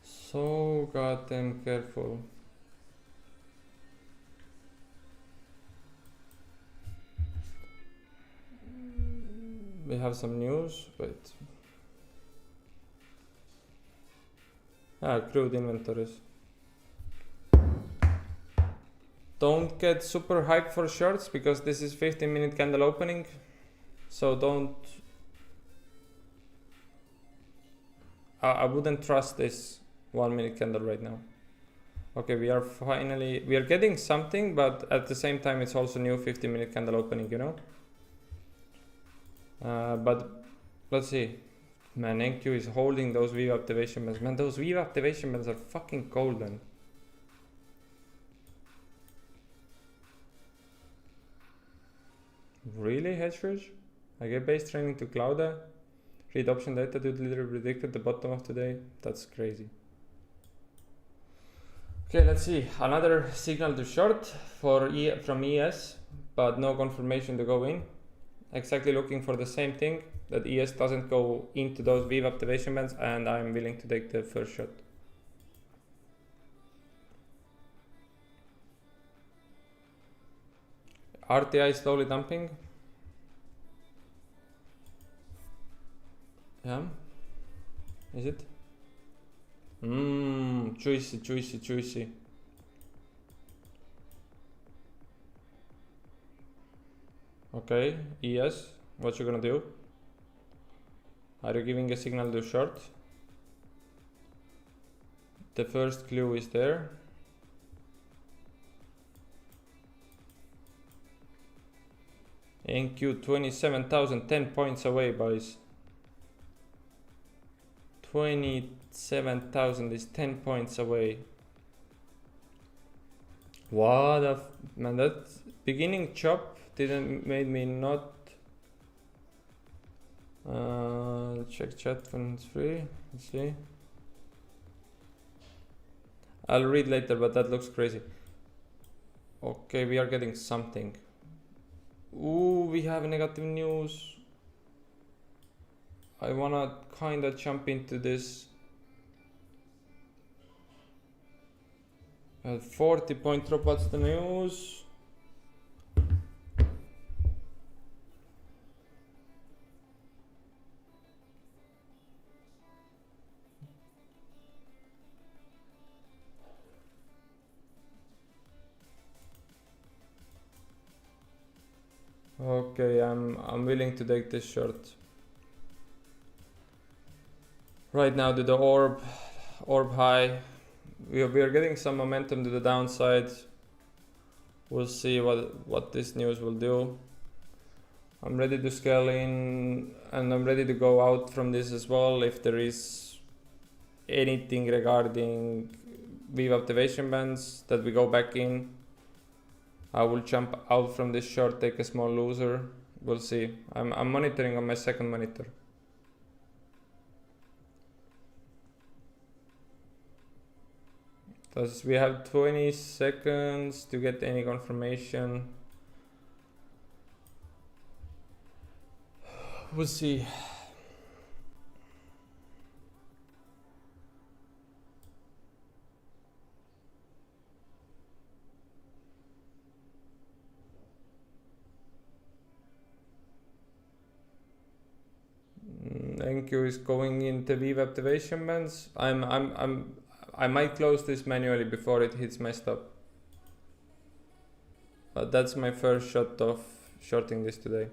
So goddamn careful. We have some news, wait. Crude inventories. Don't get super hyped for shorts because this is 15-minute candle opening. So don't. I wouldn't trust this 1-minute candle right now. Okay, we are getting something, but at the same time it's also new 15-minute candle opening, you know? But let's see. Man, NQ is holding those VWAP activation bands. Man, those VWAP activation bands are fucking golden. Really, Hedgefish? I get base training to Clouda. Read option data to literally predicted the bottom of today. That's crazy. Okay, let's see. Another signal to short from ES, but no confirmation to go in. Exactly looking for the same thing, that ES doesn't go into those VWAP activation bands, and I'm willing to take the first shot. RTI slowly dumping. Yeah. Is it? Juicy, juicy, juicy. Okay, ES, what you gonna do? Are you giving a signal to short? The first clue is there. NQ 27,000, 10 points away, boys. 27,000 is 10 points away. What a man, that beginning chop didn't made me not check chat when it's free. Let's see. I'll read later, but that looks crazy. Okay, we are getting something. Ooh, we have negative news. I wanna kinda jump into this. 40 point drop, what's the news? Okay, I'm willing to take this short. Right now to the orb high. We are getting some momentum to the downside. We'll see what this news will do. I'm ready to scale in, and I'm ready to go out from this as well if there is anything regarding VWAP activation bands that we go back in. I will jump out from this short, take a small loser. We'll see. I'm monitoring on my second monitor. Thus we have 20 seconds to get any confirmation. We'll see. NQ is going into VWAP activation bands. I might close this manually before it hits my stop. But that's my first shot of shorting this today.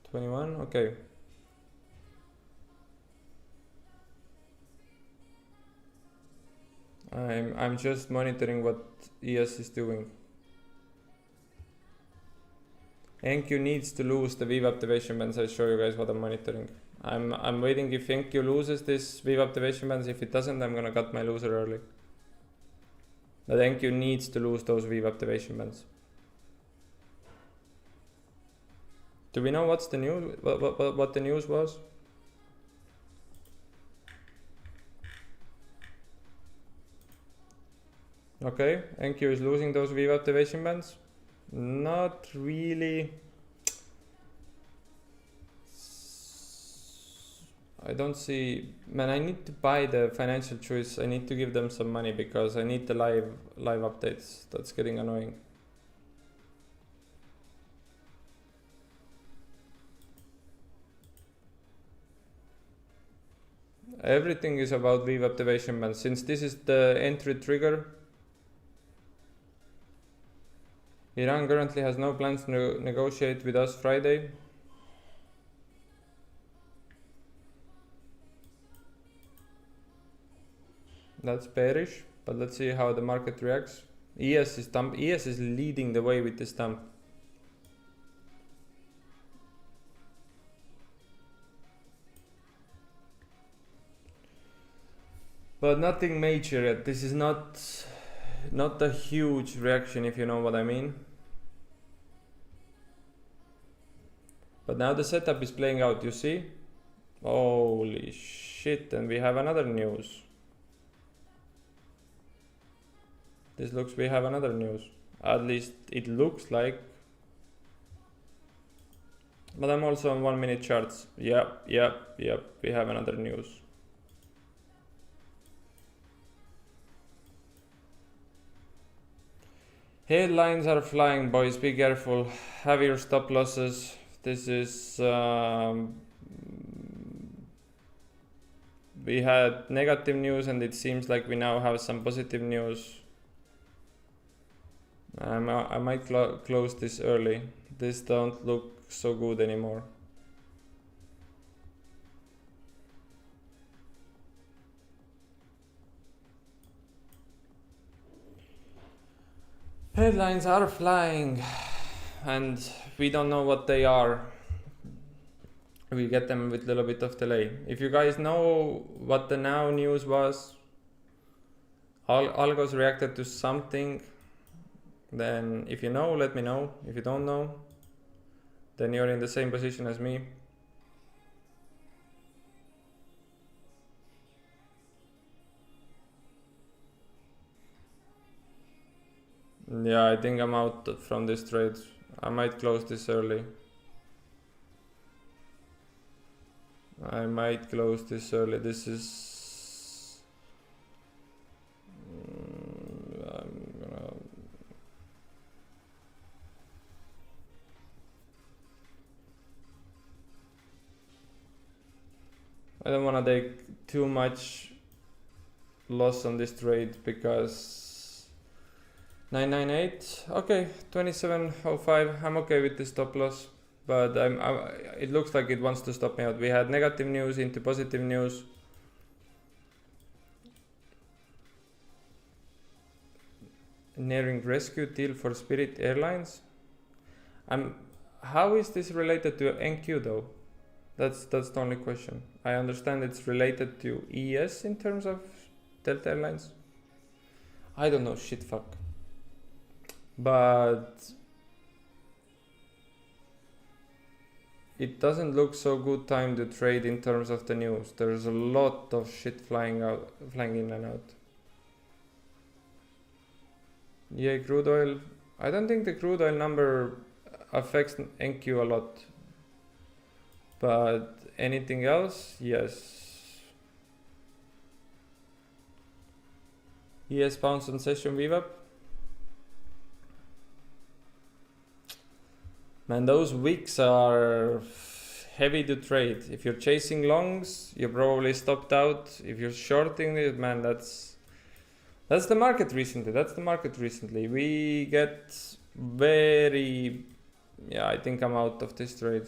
21, okay. I'm just monitoring what ES is doing. NQ needs to lose the VWAP activation bands. I show you guys what I'm monitoring. I'm waiting if NQ loses this VWAP activation bands. If it doesn't, I'm gonna cut my loser early. But NQ needs to lose those VWAP activation bands. Do we know what's the news? What the news was? Okay, NQ is losing those VWAP activation bands. Not really. I don't see, man, I need to buy the financial choice. I need to give them some money because I need the live updates. That's getting annoying. Everything is about VWAP activation bands. Since this is the entry trigger, Iran currently has no plans to negotiate with us Friday. That's bearish, but let's see how the market reacts. ES is leading the way with this dump. But nothing major yet. This is not a huge reaction, if you know what I mean. But now the setup is playing out, you see? Holy shit, and we have another news. We have another news. At least it looks like. But I'm also on 1 minute charts. Yep. We have another news. Headlines are flying, boys. Be careful. Have your stop losses. This is. We had negative news, and it seems like we now have some positive news. I might close this early. This don't look so good anymore. Headlines are flying and we don't know what they are. We get them with a little bit of delay. If you guys know what the now news was, Algos reacted to something, then if you know, let me know. If you don't know, then you're in the same position as me. Yeah, I think I'm out from this trade. I might close this early. This is... I don't want to take too much loss on this trade because 998, okay, 2705, I'm okay with this stop loss, but it looks like it wants to stop me out. We had negative news into positive news. Nearing rescue deal for Spirit Airlines. How is this related to NQ though? That's the only question. I understand it's related to ES in terms of Delta Airlines. I don't know, shit fuck. But it doesn't look so good time to trade in terms of the news. There's a lot of shit flying in and out. Yeah, crude oil. I don't think the crude oil number affects NQ a lot. But anything else? Yes. ES bounce on session VWAP. Man, those wicks are heavy to trade. If you're chasing longs, you're probably stopped out. If you're shorting it, man, that's the market recently. We get very... Yeah, I think I'm out of this trade.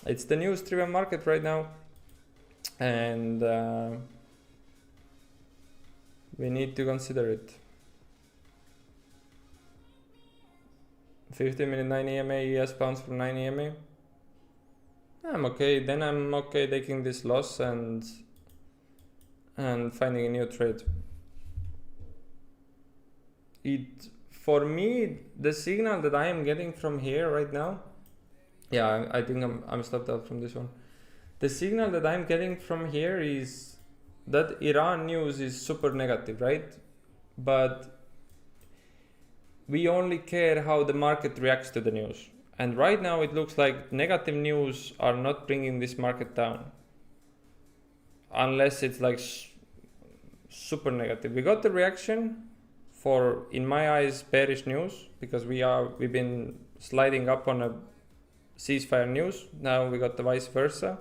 It's the news-driven market right now, and we need to consider it. 15-minute 9 EMA, ES bounce from 9 EMA. I'm okay. Then I'm okay taking this loss and finding a new trade. For me, the signal that I am getting from here right now, yeah, I think I'm stopped out from this one. The signal that I'm getting from here is that Iran news is super negative, right? But we only care how the market reacts to the news. And right now it looks like negative news are not bringing this market down. Unless it's like super negative. We got the reaction for, in my eyes, bearish news, because we've been sliding up on a ceasefire news. Now we got the vice versa.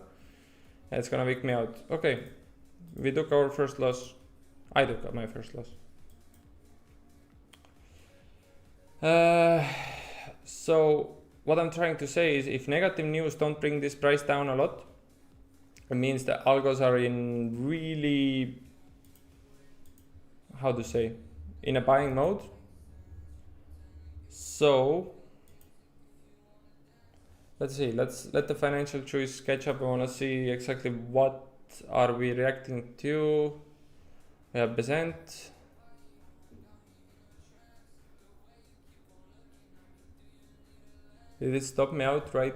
And it's gonna wick me out. Okay, we took our first loss. I took my first loss. So what I'm trying to say is, if negative news don't bring this price down a lot, it means the algos are in really, how to say, in a buying mode. So let's see, let's let the financial choice catch up. I want to see exactly what are we reacting to. We have Bezant. Did it stop me out right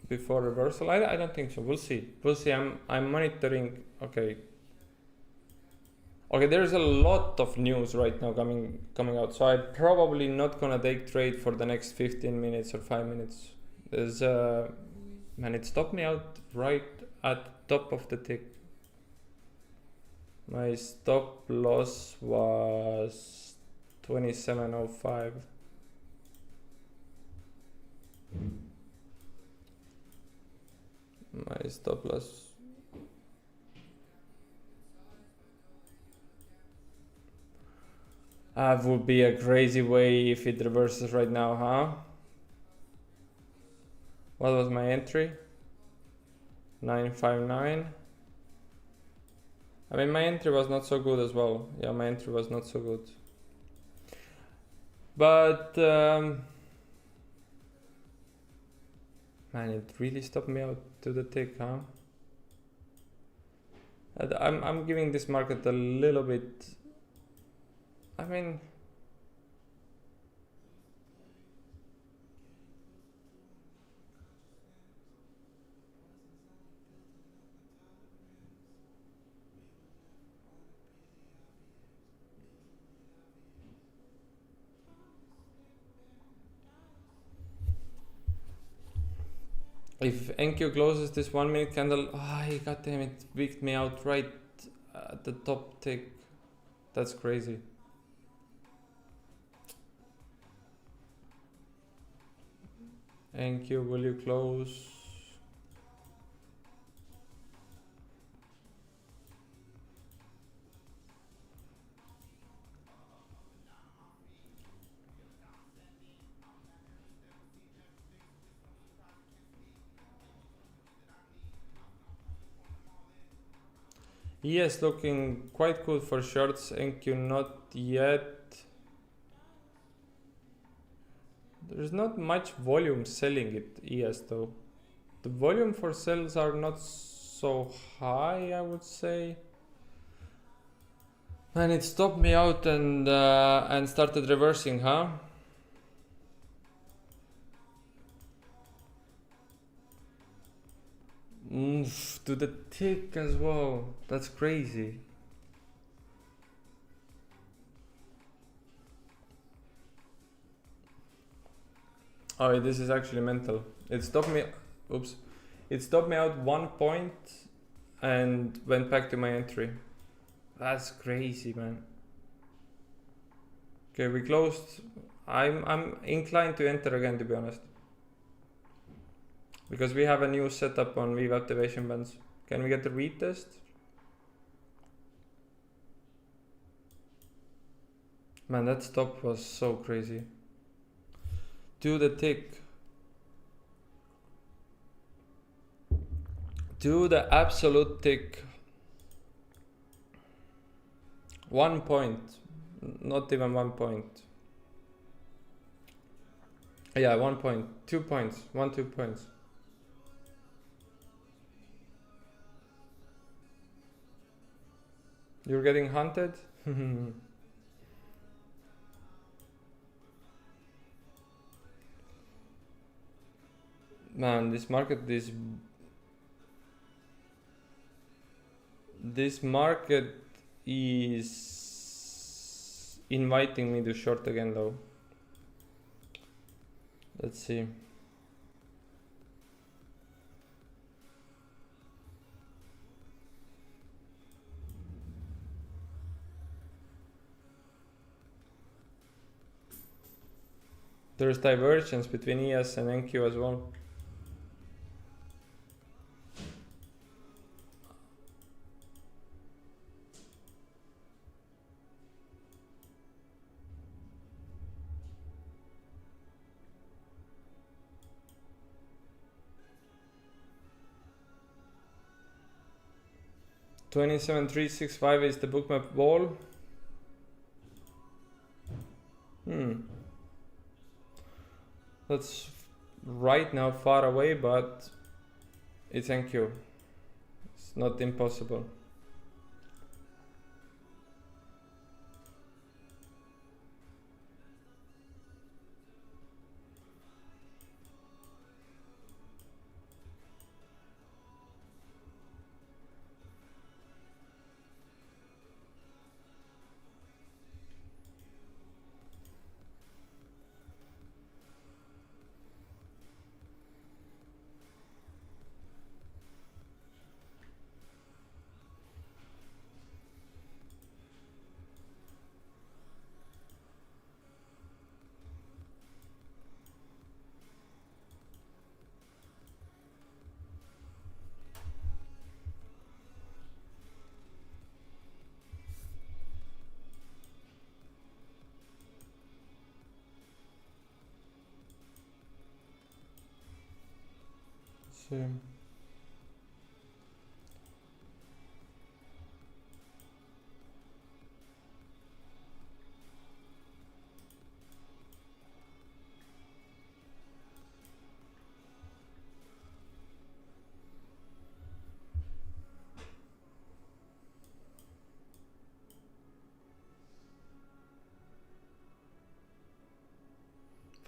before reversal? I don't think so. We'll see. We'll see. I'm monitoring. Okay. Okay, there's a lot of news right now coming out, so I'm probably not gonna take trade for the next 15 minutes or 5 minutes. There's man, it stopped me out right at top of the tick. My stop loss was 27.05. My stop loss. Would be a crazy way if it reverses right now, huh? What was my entry? 959. I mean, my entry was not so good as well. Yeah, my entry was not so good. But man, it really stopped me out to the tick, huh? I'm giving this market a little bit. I mean, if NQ closes this 1 minute candle, god damn it, wicked me out right at the top tick. That's crazy. NQ, will you close? Yes, looking quite good for shorts. NQ not yet. There's not much volume selling it, ES though. The volume for sales are not so high, I would say. Man, it stopped me out and started reversing, huh? To the tick as well. That's crazy. Oh, this is actually mental. It stopped me. Oops. It stopped me out 1 point and went back to my entry. That's crazy, man. Okay, we closed. I'm inclined to enter again, to be honest, because we have a new setup on Viva activation bands. Can we get the retest? Man, that stop was so crazy. To the tick. To the absolute tick. 1 point. Not even 1 point. Yeah, 1 point. 2 points. 2 points. You're getting hunted? Man, this market is inviting me to short again though. Let's see. There's divergence between ES and NQ as well. $27,365 is the bookmap wall. That's right now far away, but it's NQ. It's not impossible. So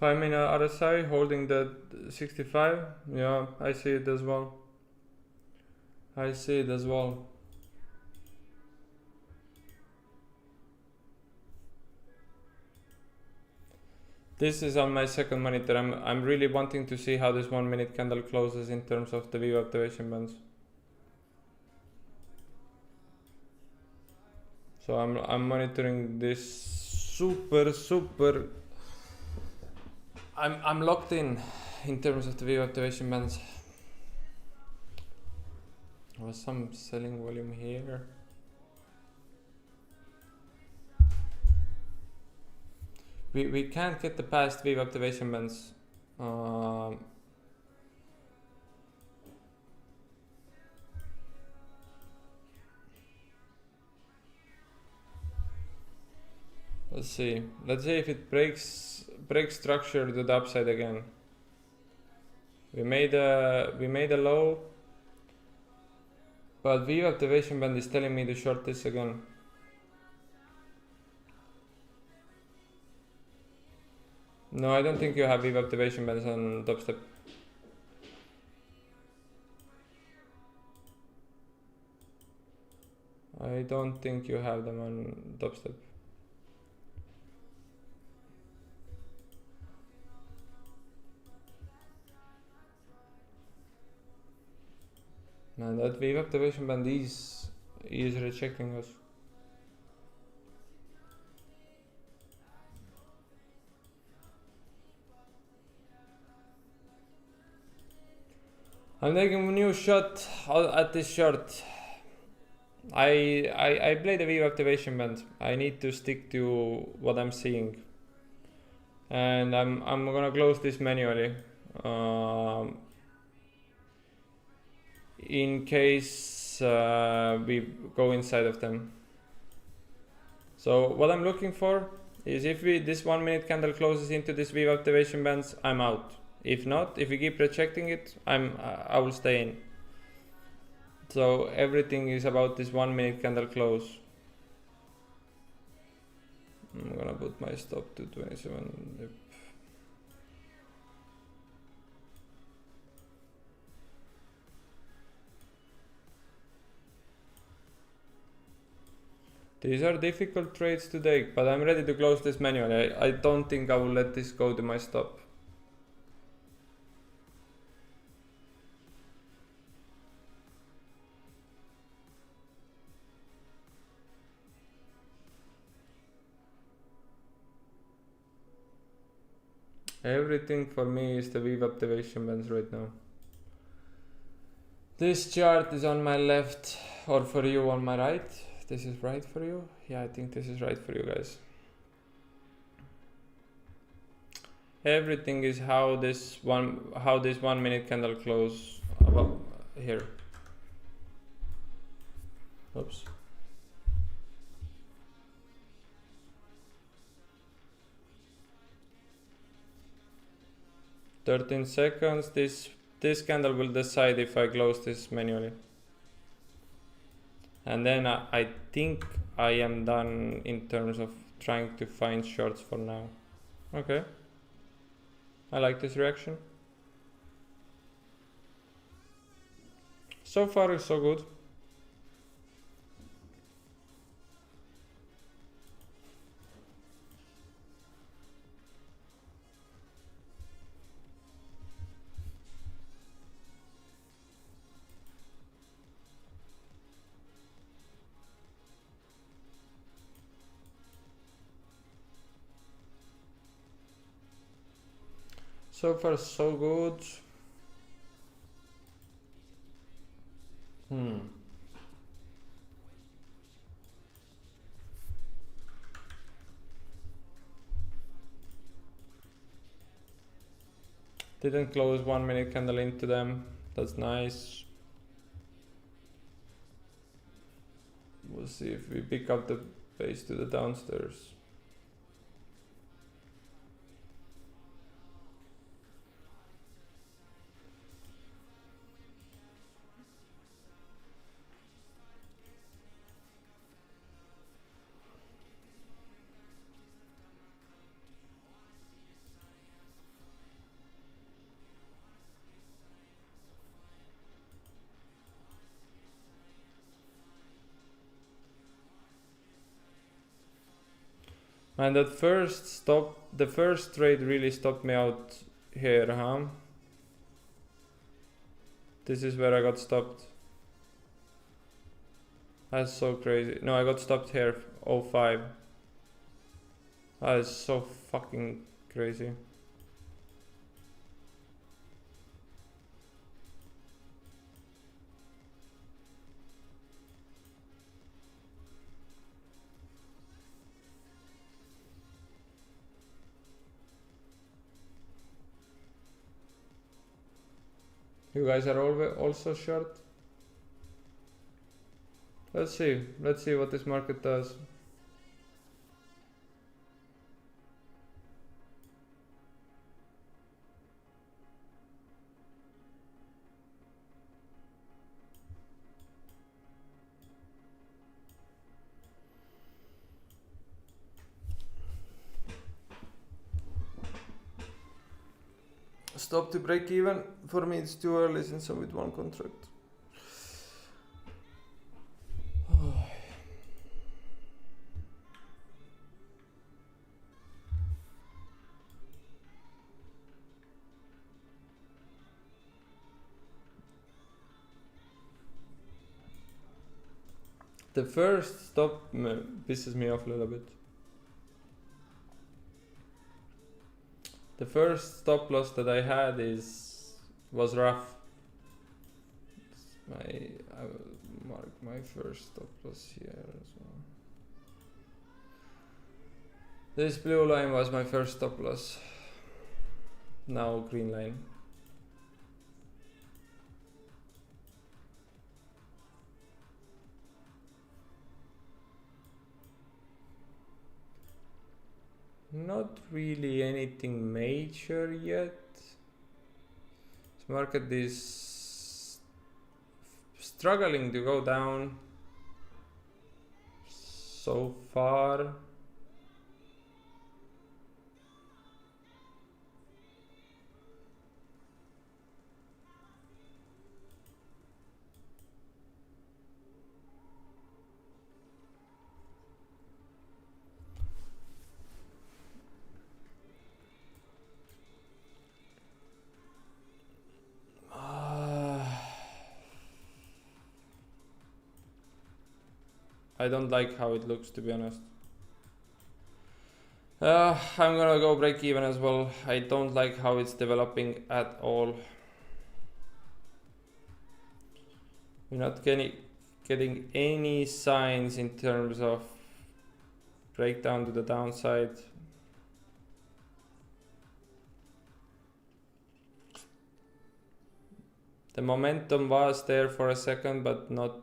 5-minute RSI holding the 65. Yeah, I see it as well. I see it as well. This is on my second monitor. I'm really wanting to see how this 1 minute candle closes in terms of the VWAP activation bands. So I'm monitoring this super. I'm locked in terms of the VWAP activation bands. There was some selling volume here. We can't get the past VWAP activation bands. Let's see if it breaks structure to the upside again. We made a low, but VWAP activation band is telling me to short this again. No, I don't think you have VWAP activation bands on Topstep. I don't think you have them on Topstep. Man, that VWAP activation band is rejecting us. I'm taking a new shot at this short. I played the VWAP activation band. I need to stick to what I'm seeing, and I'm gonna close this manually. In case we go inside of them. So what I'm looking for is if this 1 minute candle closes into this VWAP activation bands, I'm out. If not, if we keep rejecting it, I will stay in. So everything is about this 1 minute candle close. put my stop to 27. Yep. These are difficult trades to take, but I'm ready to close this manually. I don't think I will let this go to my stop. Everything for me is the VWAP activation bands right now. This chart is on my left, or for you on my right. This is right for you? Yeah, I think this is right for you guys. Everything is how this 1 minute candle close about here. Oops. 13 seconds. This candle will decide if I close this manually. And then I think I am done in terms of trying to find shorts for now. Okay. I like this reaction. So far it's so good. So far so good. Didn't close 1 minute candle into them. That's nice. We'll see if we pick up the pace to the downstairs. And that first stop, the first trade really stopped me out here, huh? This is where I got stopped. That's so crazy. No, I got stopped here, 05. That is so fucking crazy. You guys are also short? Let's see what this market does. Stop to break even. For me it's too early since I'm with one contract. The first stop pisses me off a little bit. The first stop loss that I had was rough. I will mark my first stop loss here as well. This blue line was my first stop loss. Now green line. Not really anything major yet. This market is struggling to go down so far. I don't like how it looks, to be honest. I'm gonna go break even as well. I don't like how it's developing at all. We're not getting any signs in terms of breakdown to the downside. The momentum was there for a second, but not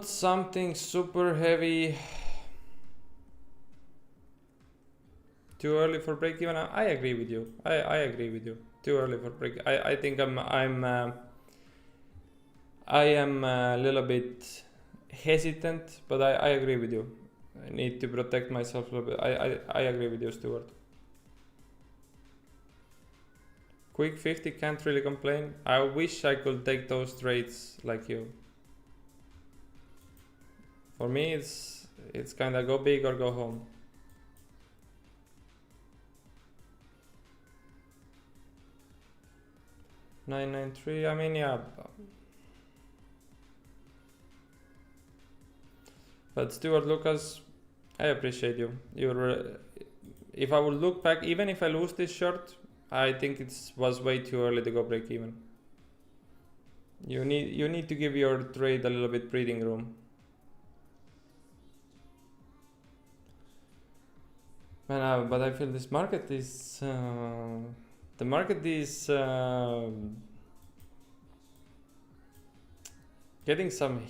something super heavy. Too early for break even. I agree with you. I agree with you. Too early for break. I think I am a little bit hesitant, but I agree with you. I need to protect myself a little bit. I agree with you, Stuart. Quick 50, can't really complain. I wish I could take those trades like you. For me, it's kind of go big or go home. $993. I mean, yeah. But Stuart Lucas, I appreciate you. If I would look back, even if I lose this short, I think it was way too early to go break even. You need to give your trade a little bit breathing room. Man, but I feel this market is the market is getting some.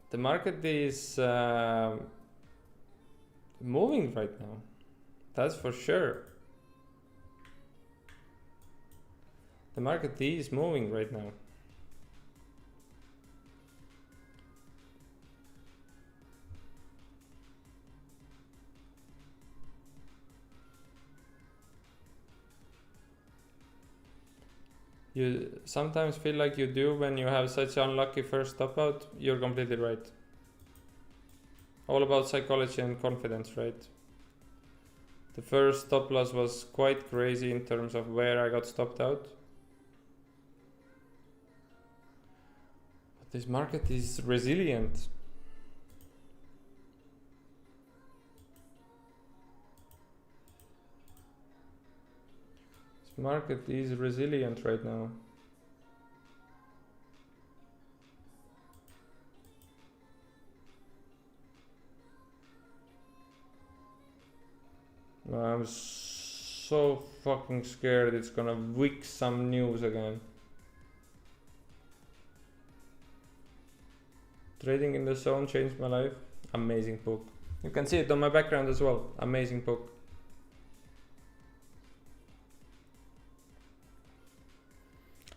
The market is moving right now. That's for sure. The market is moving right now. You sometimes feel like you do when you have such unlucky first stop out. You're completely right. All about psychology and confidence, right? The first stop loss was quite crazy in terms of where I got stopped out. But this market is resilient. This market is resilient right now. I'm so fucking scared it's gonna wick some news again. Trading in the Zone changed my life. Amazing book. You can see it on my background as well. Amazing book.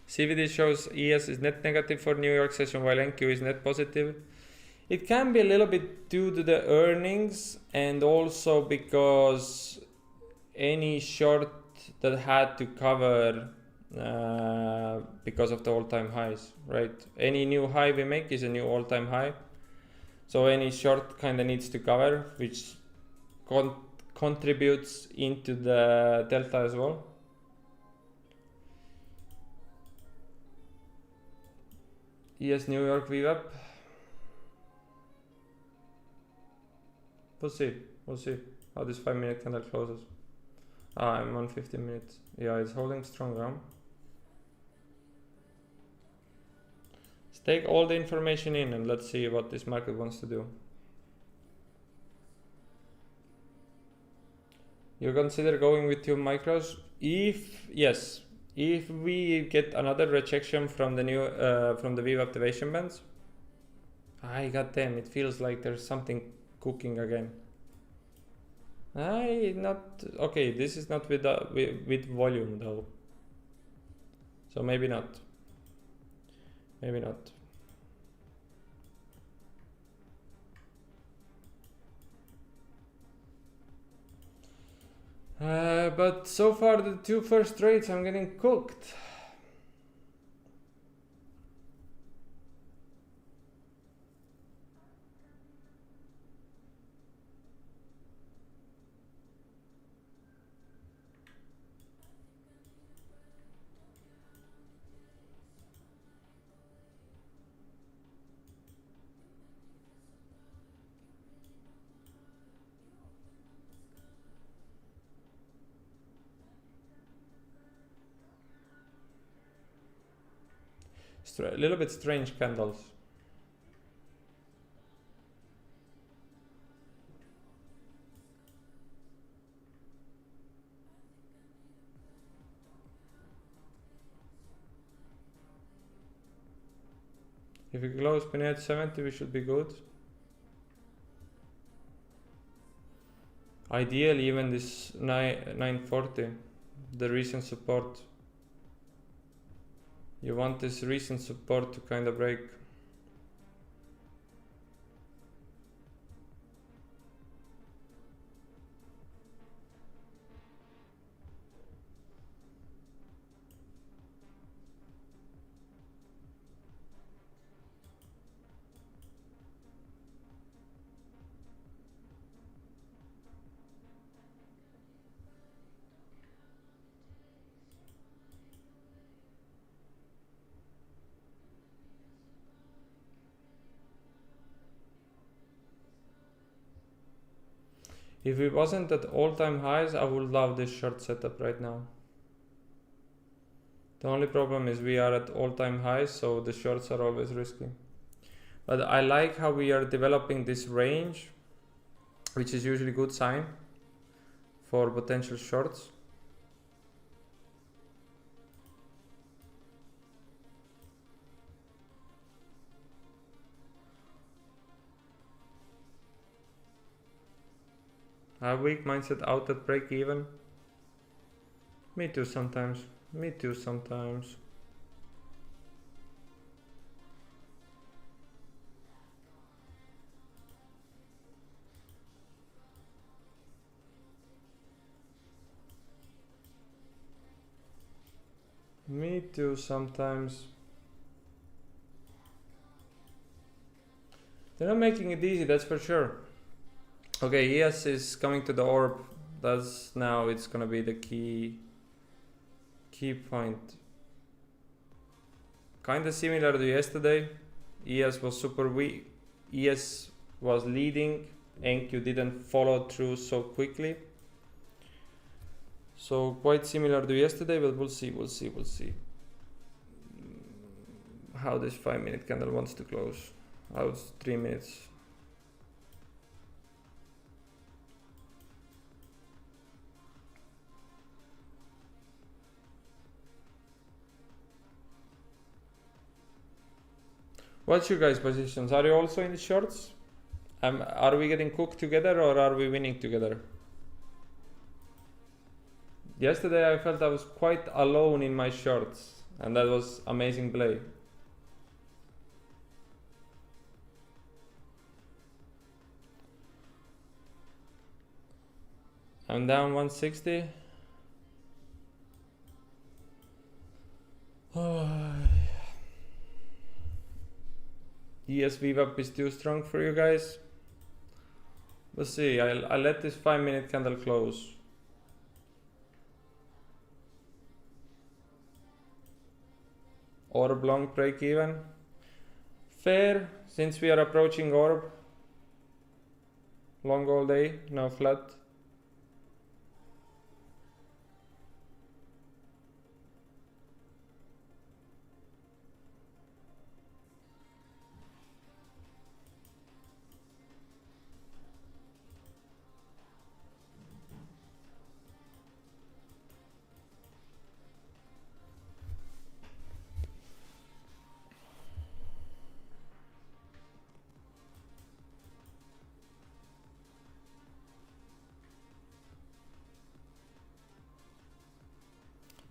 CVD shows ES is net negative for New York session while NQ is net positive. It can be a little bit due to the earnings and also because any short that had to cover because of the all-time highs, right? Any new high we make is a new all-time high. So any short kind of needs to cover, which contributes into the delta as well. Yes, New York VWAP. We'll see how this 5-minute candle closes. I'm on 15 minutes. Yeah, it's holding strong, huh? Let's take all the information in and let's see what this market wants to do. You consider going with 2 micros? Yes, if we get another rejection from the new from the VWAP activation bands. Goddamn, it feels like there's something cooking again. Okay, this is not with volume though, so maybe not. But so far the 2 first trades I'm getting cooked. A little bit strange candles. If we close beneath 70, we should be good. Ideally, even this 940, the recent support. You want this recent support to kind of break. If it wasn't at all-time highs, I would love this short setup right now. The only problem is we are at all-time highs, so the shorts are always risky. But I like how we are developing this range, which is usually a good sign for potential shorts. A weak mindset out at break even. Me too sometimes. Me too sometimes. Me too sometimes. They're not making it easy, that's for sure. Okay, ES is coming to the orb. That's now it's gonna be the key point. Kinda similar to yesterday. ES was super weak. ES was leading. NQ didn't follow through so quickly. So quite similar to yesterday, but we'll see. How this 5-minute candle wants to close. How it's 3 minutes. What's your guys' positions? Are you also in the shorts? Are we getting cooked together or are we winning together? Yesterday I felt I was quite alone in my shorts, and that was amazing play. I'm down 160. ES VWAP is too strong for you guys. Let's see, I'll let this 5-minute candle close. Orb long break even. Fair, since we are approaching orb. Long all day, now flat.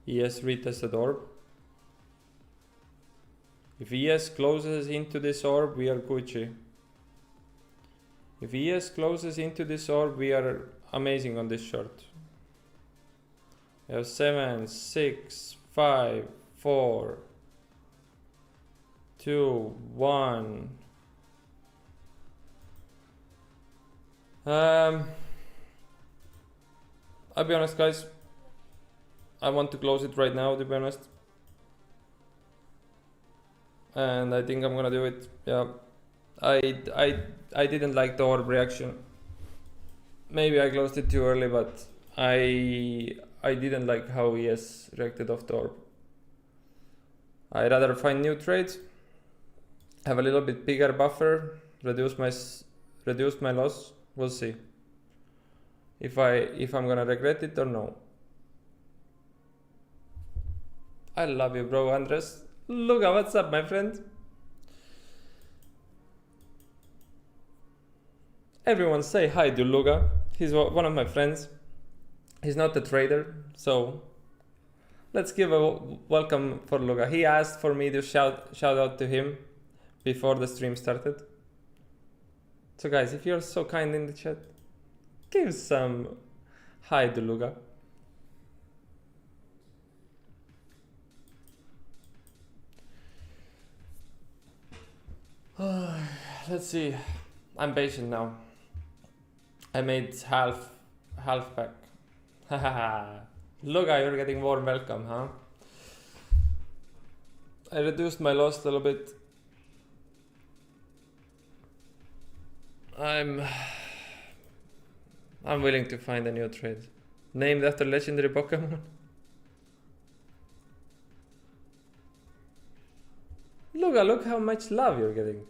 ES retested orb. If ES closes into this orb, we are Gucci. If ES closes into this orb, we are amazing on this short. We have 7, 6, 5, 4, 2, 1. I'll be honest, guys. I want to close it right now, to be honest. And I think I'm gonna do it. Yeah. I didn't like the orb reaction. Maybe I closed it too early, but I didn't like how ES reacted off the orb. I rather find new trades, have a little bit bigger buffer, reduce my loss. We'll see if I'm gonna regret it or no. I love you, bro, Andres. Luga, what's up, my friend? Everyone say hi to Luga. He's one of my friends. He's not a trader, so let's give a welcome for Luga. He asked for me to shout out to him before the stream started. So guys, if you're so kind in the chat, give some hi to Luga. Let's see. I'm patient now. I made half pack. Haha. Luga, you're getting warm welcome, huh? I reduced my loss a little bit. I'm willing to find a new trade. Named after legendary Pokemon. Look how much love you're getting.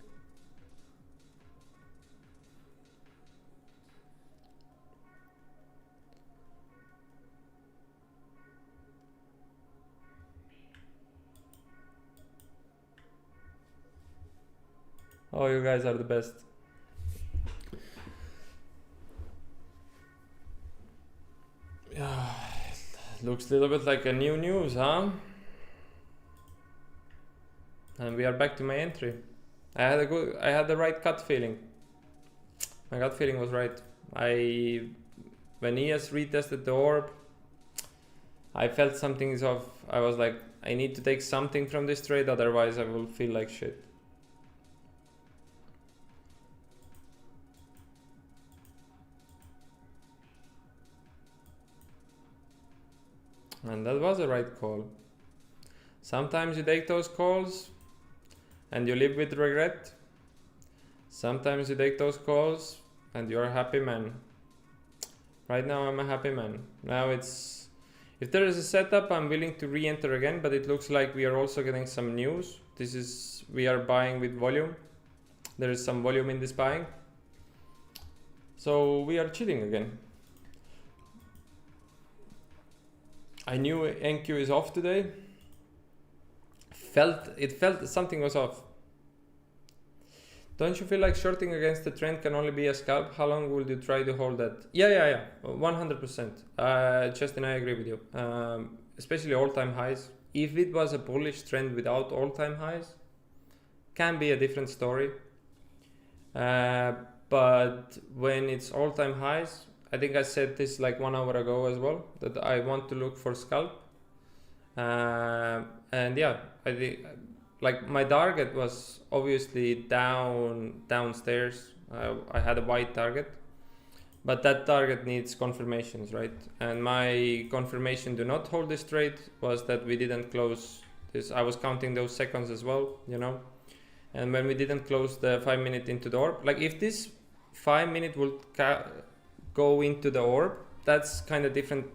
Oh, you guys are the best. Yeah, it looks a little bit like a new news, huh? And we are back to my entry. I had the right gut feeling. My gut feeling was right. When ES retested the orb, I felt something is off. I was like, I need to take something from this trade, otherwise I will feel like shit. And that was the right call. Sometimes you take those calls and you live with regret. Sometimes you take those calls and you're a happy man. Right now I'm a happy man. Now it's, if there is a setup, I'm willing to re-enter again, but it looks like we are also getting some news. We are buying with volume. There is some volume in this buying. So we are chilling again. I knew NQ is off today. It felt something was off. Don't you feel like shorting against the trend can only be a scalp? How long will you try to hold that? Yeah. 100%. Justin, I agree with you. Especially all-time highs. If it was a bullish trend without all-time highs, can be a different story. But when it's all-time highs, I think I said this like 1 hour ago as well, that I want to look for scalp. And yeah, I think like my target was obviously downstairs. I had a white target, but that target needs confirmations, right? And my confirmation to not hold this trade was that we didn't close this. I was counting those seconds as well, you know. And when we didn't close the 5 minute into the orb, like if this 5 minute would go into the orb, that's kind of different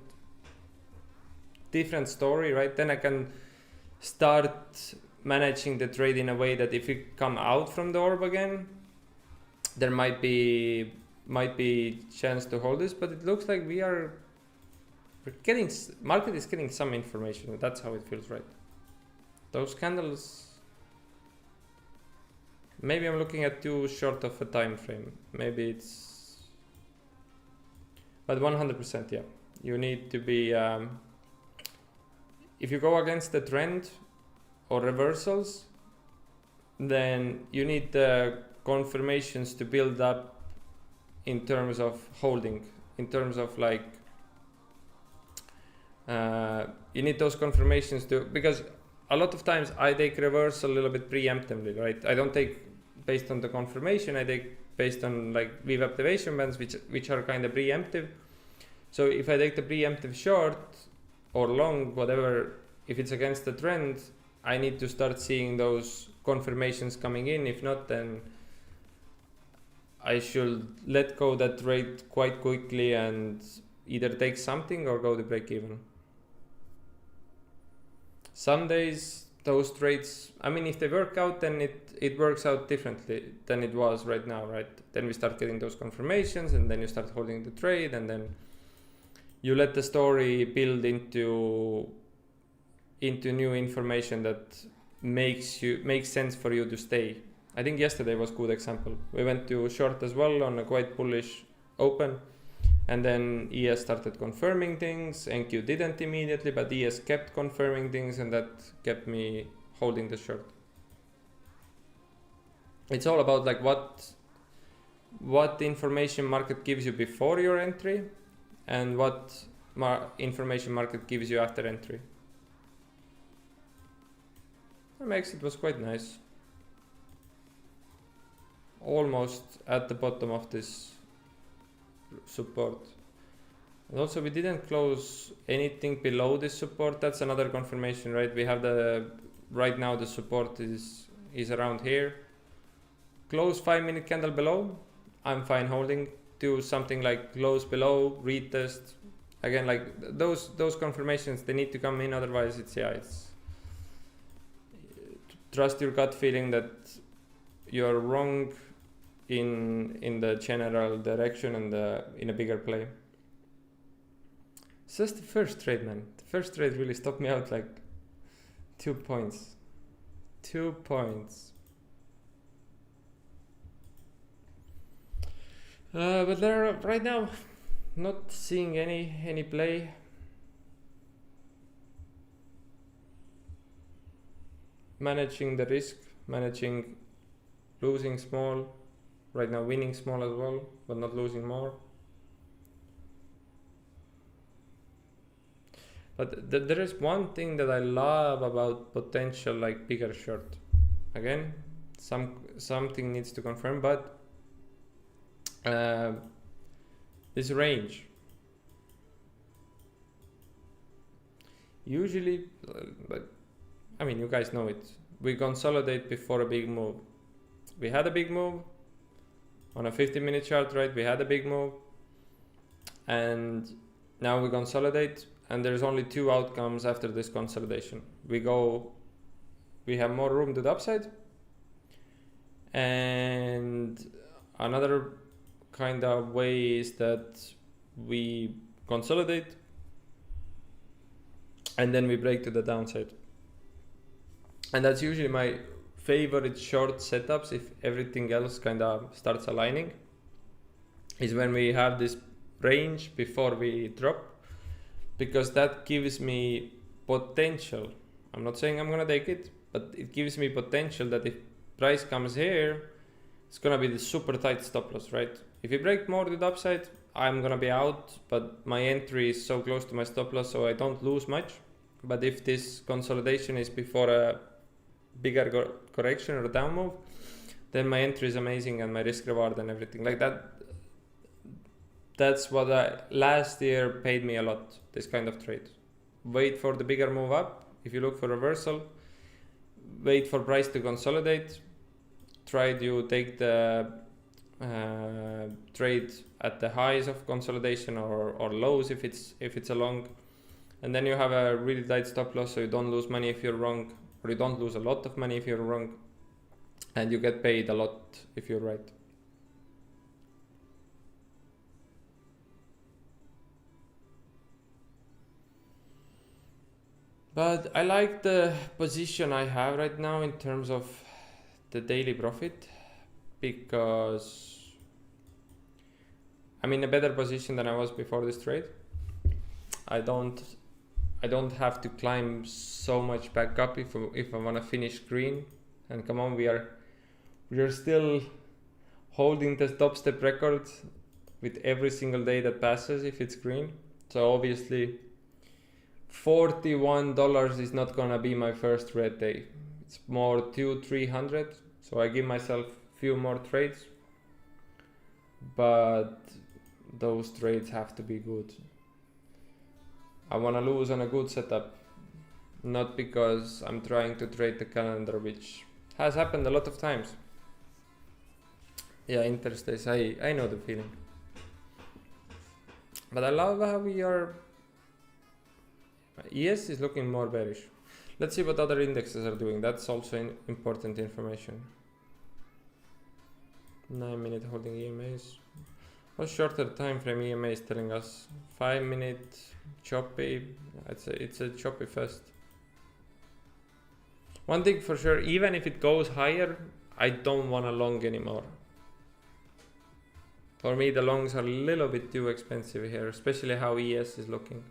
story, right? Then I can start managing the trade in a way that if we come out from the orb again, there might be chance to hold this, but it looks like market is getting some information. That's how it feels, right? Those candles, maybe I'm looking at too short of a time frame. Maybe it's, but 100%, yeah. You need to be, if you go against the trend or reversals, then you need the confirmations to build up in terms of holding, in terms of like, you need those confirmations to, because a lot of times I take reversal a little bit preemptively, right? I don't take based on the confirmation, I take based on like VWAP activation bands, which are kind of preemptive. So if I take the preemptive short or long, whatever, if it's against the trend, I need to start seeing those confirmations coming in. If not, then I should let go that trade quite quickly and either take something or go to break even. Some days those trades, I mean, if they work out, then it works out differently than it was right now, right? Then we start getting those confirmations, and then you start holding the trade, and then you let the story build into new information that makes sense for you to stay. I think yesterday was a good example. We went to short as well on a quite bullish open, and then ES started confirming things. NQ didn't immediately, but ES kept confirming things, and that kept me holding the short. It's all about like what information market gives you before your entry, and what information market gives you after entry. That exit was quite nice. Almost at the bottom of this support. And also we didn't close anything below this support. That's another confirmation, right? We have right now the support is around here. Close 5-minute candle below, I'm fine holding. Do something like close below, retest. Again, like those confirmations, they need to come in, otherwise it's trust your gut feeling that you're wrong in the general direction and in a bigger play. It's just the first trade, man. The first trade really stopped me out like 2 points. 2 points. But there right now, not seeing any play. Managing the risk, managing losing small. Right now winning small as well, but not losing more. But there is one thing that I love about potential like bigger short. Again, something needs to confirm, but this range. Usually, I mean, you guys know it. We consolidate before a big move. We had a big move on a 15-minute chart, right? We had a big move, and now we consolidate, and there's only 2 outcomes after this consolidation. We have more room to the upside, and another kind of way is that we consolidate and then we break to the downside. And that's usually my favorite short setups if everything else kind of starts aligning, is when we have this range before we drop, because that gives me potential. I'm not saying I'm gonna take it, but it gives me potential that if price comes here, it's gonna be the super tight stop loss, right? If you break more to the upside, I'm gonna be out, but my entry is so close to my stop loss, so I don't lose much. But if this consolidation is before a bigger correction or down move, then my entry is amazing and my risk reward and everything like that. That's what last year paid me a lot, this kind of trade. Wait for the bigger move up. If you look for reversal, wait for price to consolidate. Try to take the trade at the highs of consolidation or lows if it's a long, and then you have a really tight stop loss, so you don't lose money if you're wrong, or you don't lose a lot of money if you're wrong, and you get paid a lot if you're right. But I like the position I have right now in terms of the daily profit, because I'm in a better position than I was before this trade. I don't have to climb so much back up if I want to finish green. And come on, we are still holding the Topstep record with every single day that passes if it's green. So obviously $41 is not gonna be my first red day. It's more 200-300. So I give myself a few more trades, but those trades have to be good. I want to lose on a good setup, not because I'm trying to trade the calendar, which has happened a lot of times. Yeah, interstays, I know the feeling. But I love how we are. ES is looking more bearish. Let's see what other indexes are doing. That's also important information. 9-minute holding EMAs. What shorter time frame EMA is telling us? 5-minute choppy. It's a choppy fest. One thing for sure, even if it goes higher, I don't want a long anymore. For me, the longs are a little bit too expensive here, especially how ES is looking.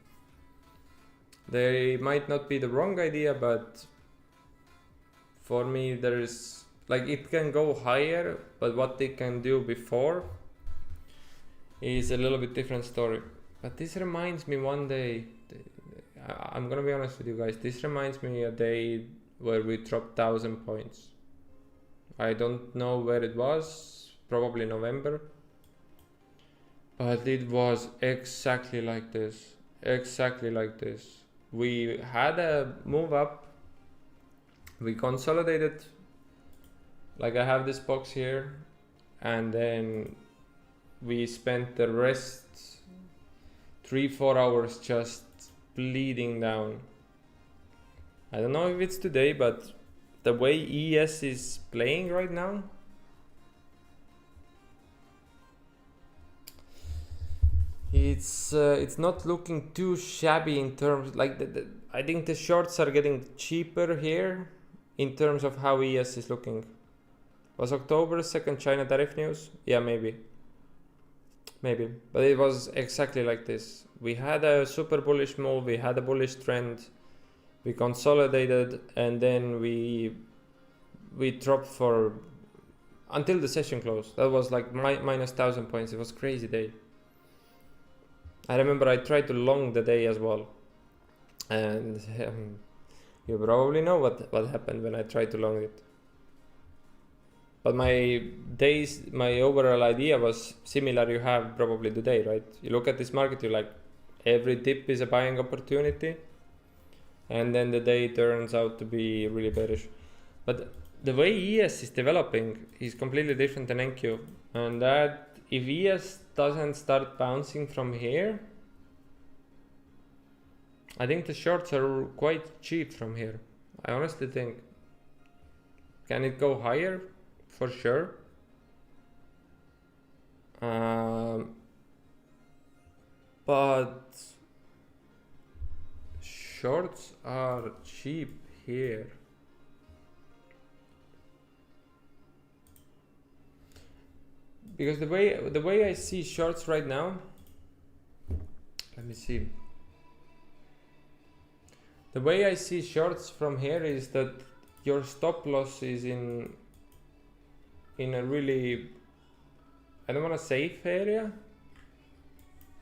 They might not be the wrong idea, but for me, there is like it can go higher, but what they can do before is a little bit different story. But this reminds me one day, I'm gonna be honest with you guys, this reminds me a day where we dropped 1,000 points. I don't know where it was, probably November. But it was exactly like this. Exactly like this. We had a move up. We consolidated. Like I have this box here. And then we spent the rest 3-4 hours just bleeding down. I don't know if it's today, but the way ES is playing right now, it's not looking too shabby in terms like I think the shorts are getting cheaper here in terms of how ES is looking. Was October 2nd China tariff news? Yeah, maybe, but it was exactly like this. We had a super bullish move, we had a bullish trend, we consolidated, and then we dropped for until the session closed. That was like minus 1,000 points. It was a crazy day. I remember I tried to long the day as well, and you probably know what happened when I tried to long it. But my overall idea was similar you have probably today, right? You look at this market, you're like, every dip is a buying opportunity, and then the day turns out to be really bearish. But the way ES is developing is completely different than NQ, and that if ES doesn't start bouncing from here, I think the shorts are quite cheap from here. I honestly think. Can it go higher? For sure. But shorts are cheap here. Because the way I see shorts right now, let me see. The way I see shorts from here is that your stop loss is in a really, I don't want to safe area,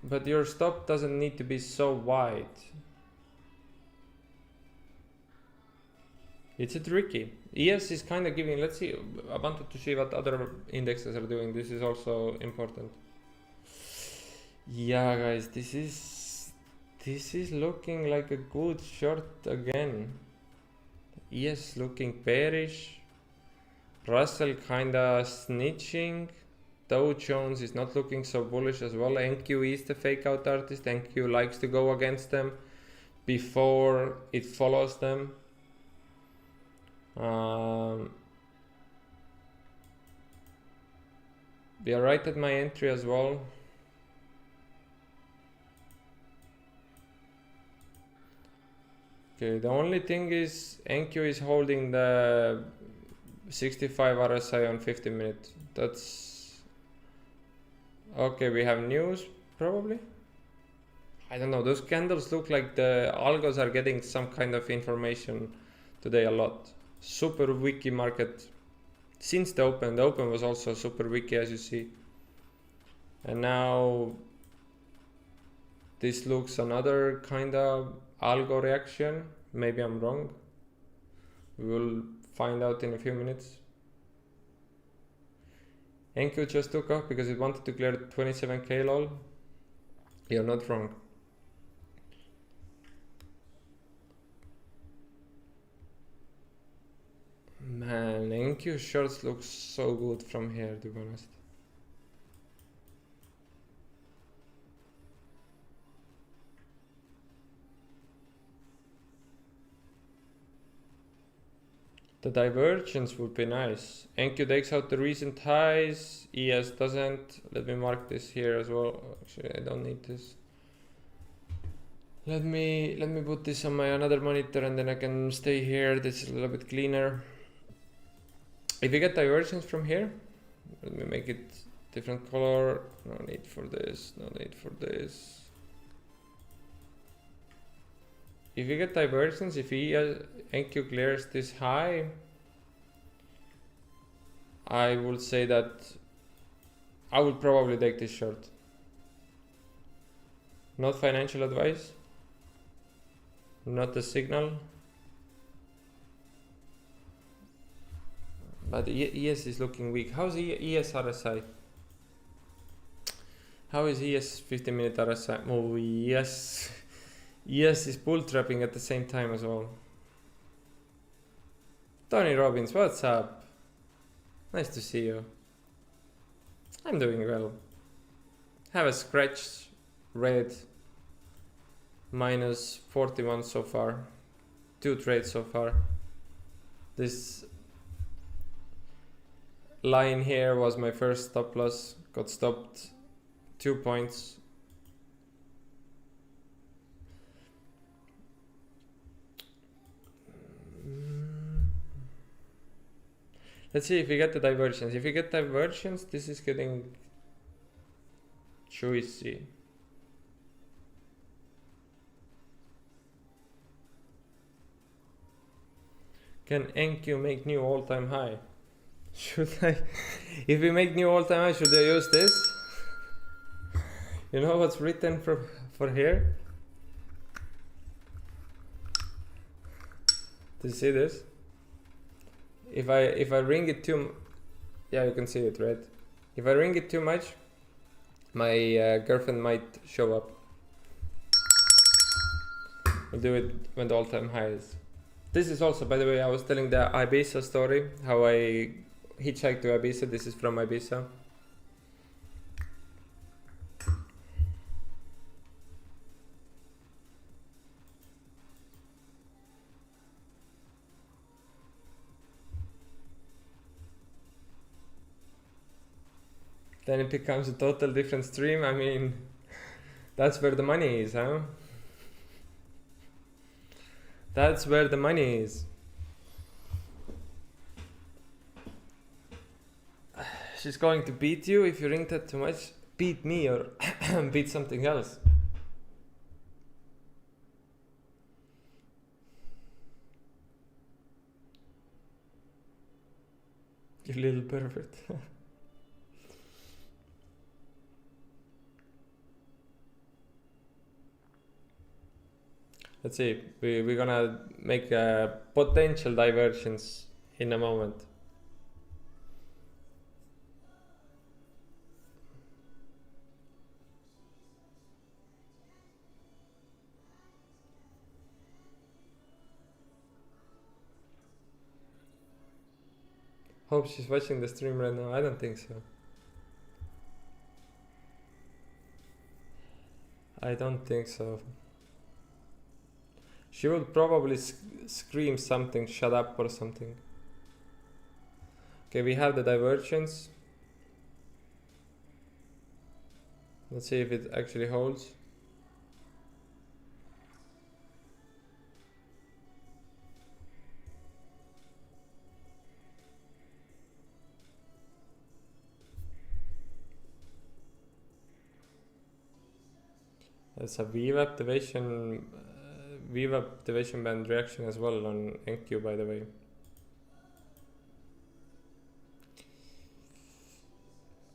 but your stop doesn't need to be so wide. It's a tricky. ES is kind of giving, let's see, I wanted to see what other indexes are doing. This is also important. Yeah, guys, this is looking like a good short again. ES looking bearish. Russell kinda snitching. Dow Jones is not looking so bullish as well. NQ is the fake out artist. NQ likes to go against them before it follows them. We are right at my entry as well. Okay, the only thing is NQ is holding the 65 RSI on 15 minutes. That's okay. We have news probably. I don't know. Those candles look like the algos are getting some kind of information today a lot. Super wiki market since the open. The open was also super wiki, as you see. And now this looks another kind of algo reaction. Maybe I'm wrong. We will find out in a few minutes. NQ just took off because it wanted to clear 27k lol. You're not wrong. Man, NQ shorts look so good from here, to be honest. The divergence would be nice. NQ takes out the recent highs, ES doesn't. Let me mark this here as well. Actually, I don't need this. Let me put this on my another monitor and then I can stay here. This is a little bit cleaner. If you get divergence from here, let me make it different color. No need for this, no need for this. If you get divergence, if NQ clears this high, I will say that I will probably take this short. Not financial advice, not a signal, but ES is looking weak. How's ES RSI? How is ES 15-minute RSI? Oh yes. ES is bull trapping at the same time as well. Tony Robbins, what's up? Nice to see you. I'm doing well. Have a scratch red minus 41 so far. 2 trades so far. This line here was my first stop loss. Got stopped 2 points. Let's see if we get the divergence. If we get divergence, this is getting juicy. Can NQ make new all-time high? Should I? If we make new all-time high, should I use this? You know what's written for here? Do you see this? If I ring it too, yeah, you can see it, right? If I ring it too much, my girlfriend might show up. We'll do it when the all-time high is. This is also, by the way, I was telling the Ibiza story, how I hitchhiked to Ibiza. This is from Ibiza. Then it becomes a total different stream. I mean, that's where the money is, huh? That's where the money is. She's going to beat you if you ring that too much. Beat me or beat something else. You little pervert. Let's see, we're gonna make a potential divergence in a moment. Hope she's watching the stream right now. I don't think so. I don't think so. She will probably scream something, shut up or something. Okay, we have the divergence. Let's see if it actually holds. There's a Viva activation band reaction as well on NQ, by the way.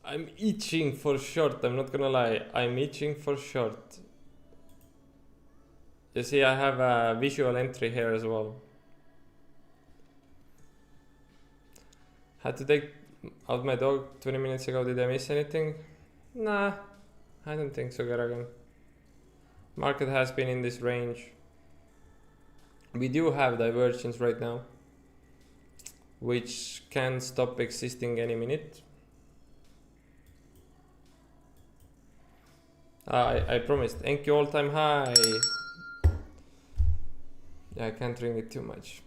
I'm itching for short, I'm not gonna lie. I'm itching for short. You see, I have a visual entry here as well. Had to take out my dog 20 minutes ago. Did I miss anything? Nah, I don't think so, Garagan. Market has been in this range. We do have divergence right now, which can stop existing any minute. I promised. NQ all-time high. Yeah, I can't ring it too much.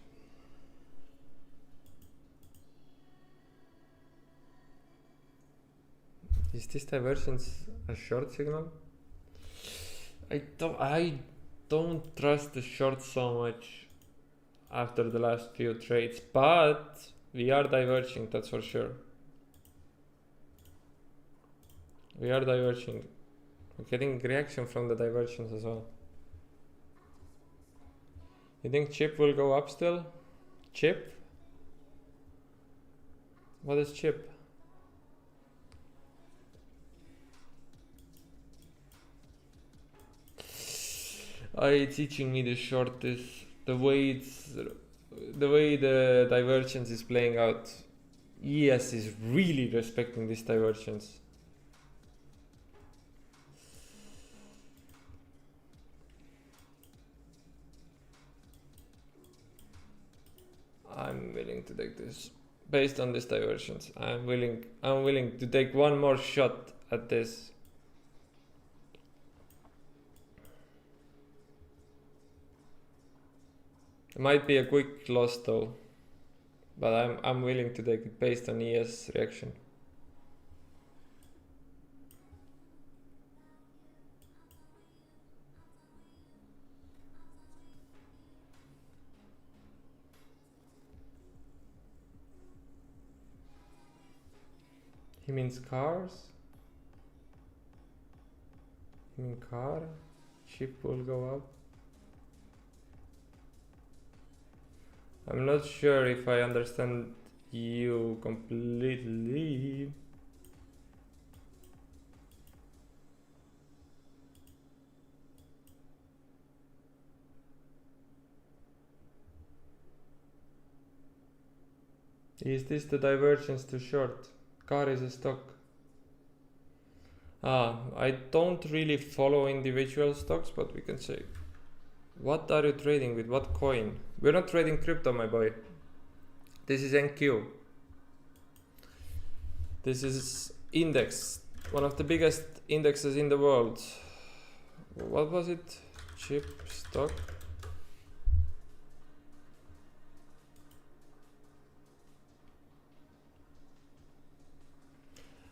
Is this divergence a short signal? I don't trust the short so much after the last few trades, but we are diverging, that's for sure. We are diverging. We're getting reaction from the divergence as well. You think chip will go up still? Chip? What is chip? It's teaching me the short is the way the divergence is playing out. ES is really respecting this divergence. I'm willing to take this based on this divergence. I'm willing to take one more shot at this. It might be a quick loss though, but I'm willing to take it based on ES reaction. He means cars? He means car? Chip will go up? I'm not sure if I understand you completely. Is this the divergence to short? Car is a stock. I don't really follow individual stocks, but we can say, what are you trading with? What coin? We're not trading crypto, my boy. This is NQ. This is index, one of the biggest indexes in the world. What was it? Chip stock.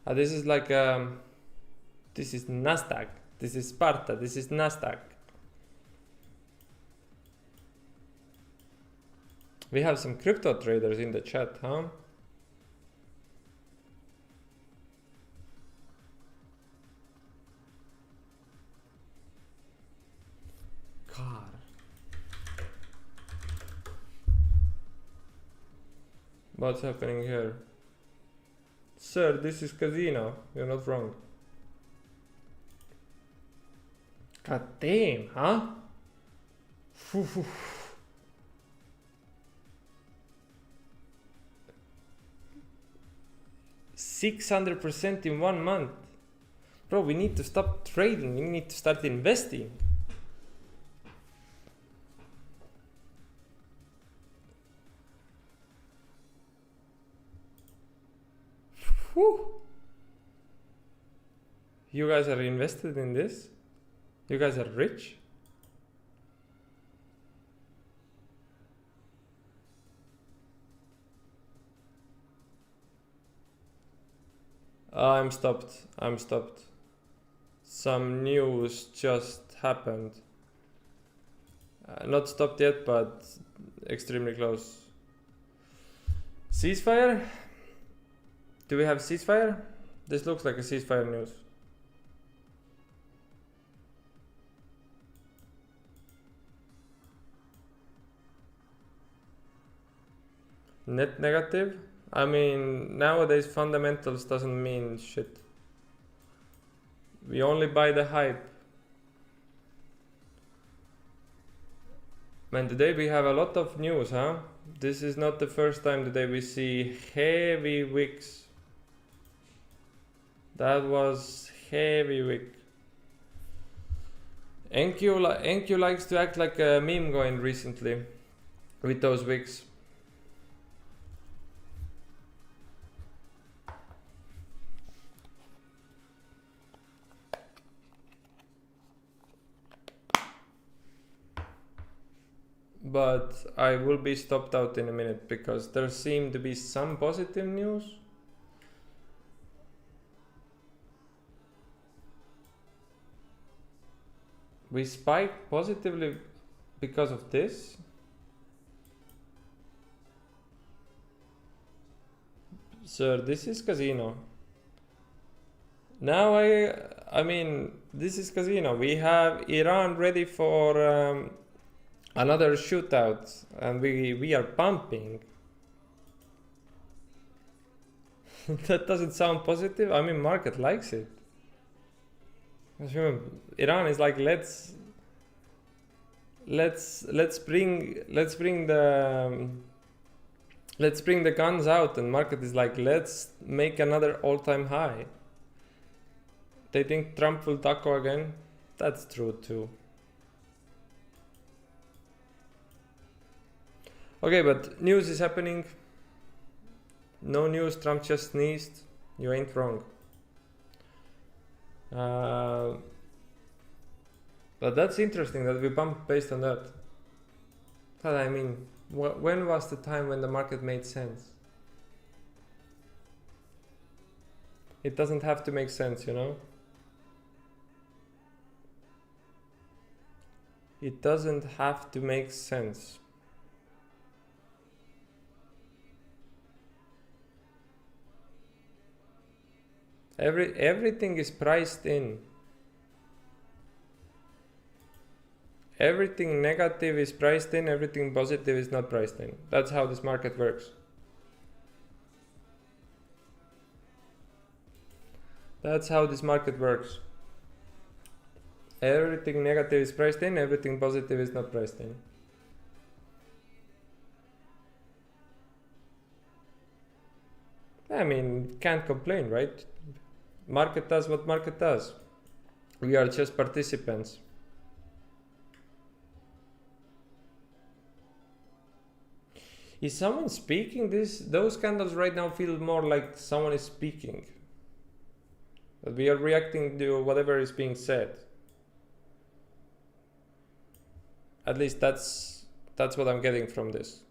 This is like this is Nasdaq. This is Sparta. This is Nasdaq. We have some crypto traders in the chat, huh? Car. What's happening here? Sir, this is casino. You're not wrong. God damn, huh? 600% in 1 month. Bro, we need to stop trading. We need to start investing. Whew. You guys are invested in this? You guys are rich? I'm stopped. Some news just happened. Not stopped yet, but extremely close. Ceasefire? Do we have ceasefire? This looks like a ceasefire news. Net negative? I mean, nowadays fundamentals doesn't mean shit. We only buy the hype. Man, today we have a lot of news, huh? This is not the first time today we see heavy wicks. That was heavy wick. NQ likes to act like a meme coin recently with those wicks. But I will be stopped out in a minute because there seem to be some positive news. We spike positively because of this. Sir, this is casino. Now I mean, this is casino. We have Iran ready for another shootout, and we are pumping. That doesn't sound positive. I mean, market likes it. Iran is like, let's bring the guns out, and market is like, let's make another all-time high. They think Trump will taco again. That's true too. Okay, but news is happening. No news, Trump just sneezed. You ain't wrong. But that's interesting that we bump based on that. But I mean, when was the time when the market made sense? It doesn't have to make sense, you know? It doesn't have to make sense. Everything is priced in. Everything negative is priced in, everything positive is not priced in. That's how this market works. That's how this market works. Everything negative is priced in, everything positive is not priced in. I mean, can't complain, right? Market does what market does. We are just participants. Is someone speaking? Those candles right now feel more like someone is speaking. That we are reacting to whatever is being said. At least that's what I'm getting from this.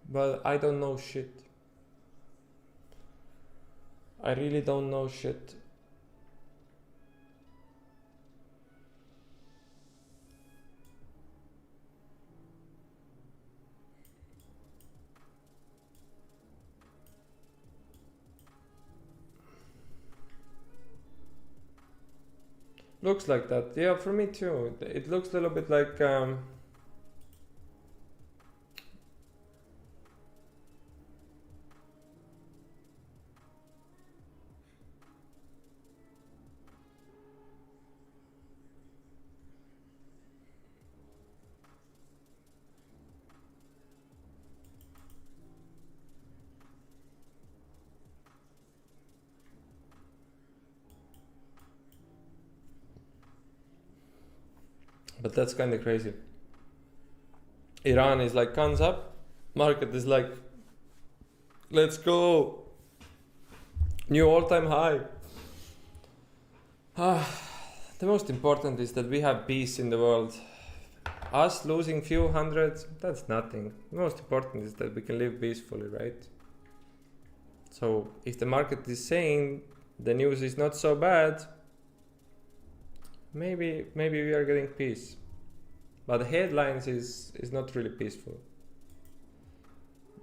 But I don't know shit. I really don't know shit. Looks like that. Yeah, for me too. It looks a little bit like but that's kind of crazy. Iran is like, guns up. Market is like, let's go. New all-time high. The most important is that we have peace in the world. Us losing few hundreds, that's nothing. The most important is that we can live peacefully, right? So if the market is saying the news is not so bad, maybe we are getting peace. But the headlines is not really peaceful.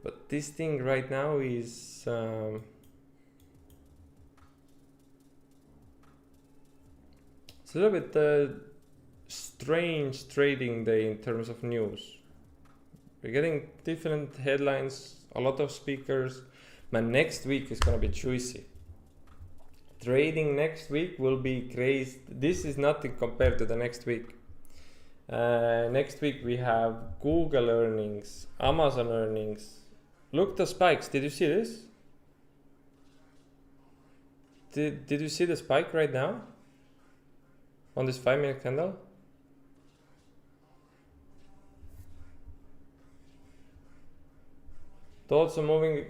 But this thing right now is it's a little bit strange trading day in terms of news. We're getting different headlines, a lot of speakers. Man, next week is gonna be juicy. Trading next week will be crazy. This is nothing compared to the next week. Next week we have Google earnings, Amazon earnings. Look the spikes. Did you see this? Did you see the spike right now? On this 5-minute candle? Thoughts on moving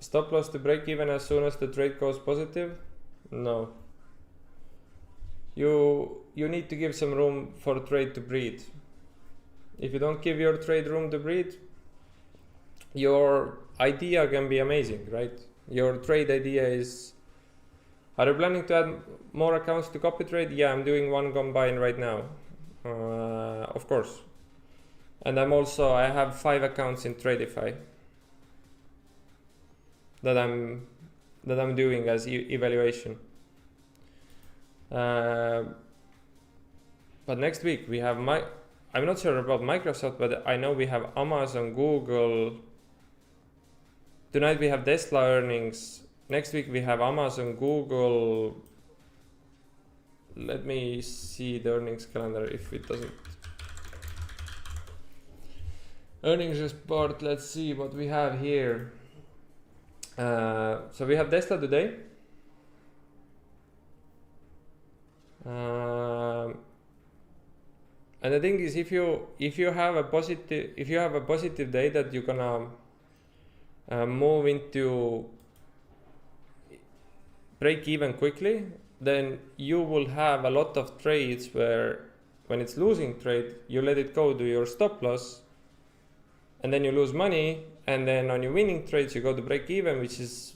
stop loss to break even as soon as the trade goes positive? No. You need to give some room for trade to breathe. If you don't give your trade room to breathe, your idea can be amazing, right? Your trade idea is, are you planning to add more accounts to copy trade? Yeah, I'm doing one combine right now, of course. And I have 5 accounts in Tradeify that I'm doing as evaluation. But next week we have I'm not sure about Microsoft, but I know we have Amazon, Google. Tonight we have Tesla earnings. Next week we have Amazon, Google. Let me see the earnings calendar if it doesn't. Earnings report, let's see what we have here. So we have Tesla today. And the thing is, if you have a positive day that you're gonna move into break even quickly, then you will have a lot of trades where when it's losing trade, you let it go to your stop loss, and then you lose money, and then on your winning trades you go to break even, which is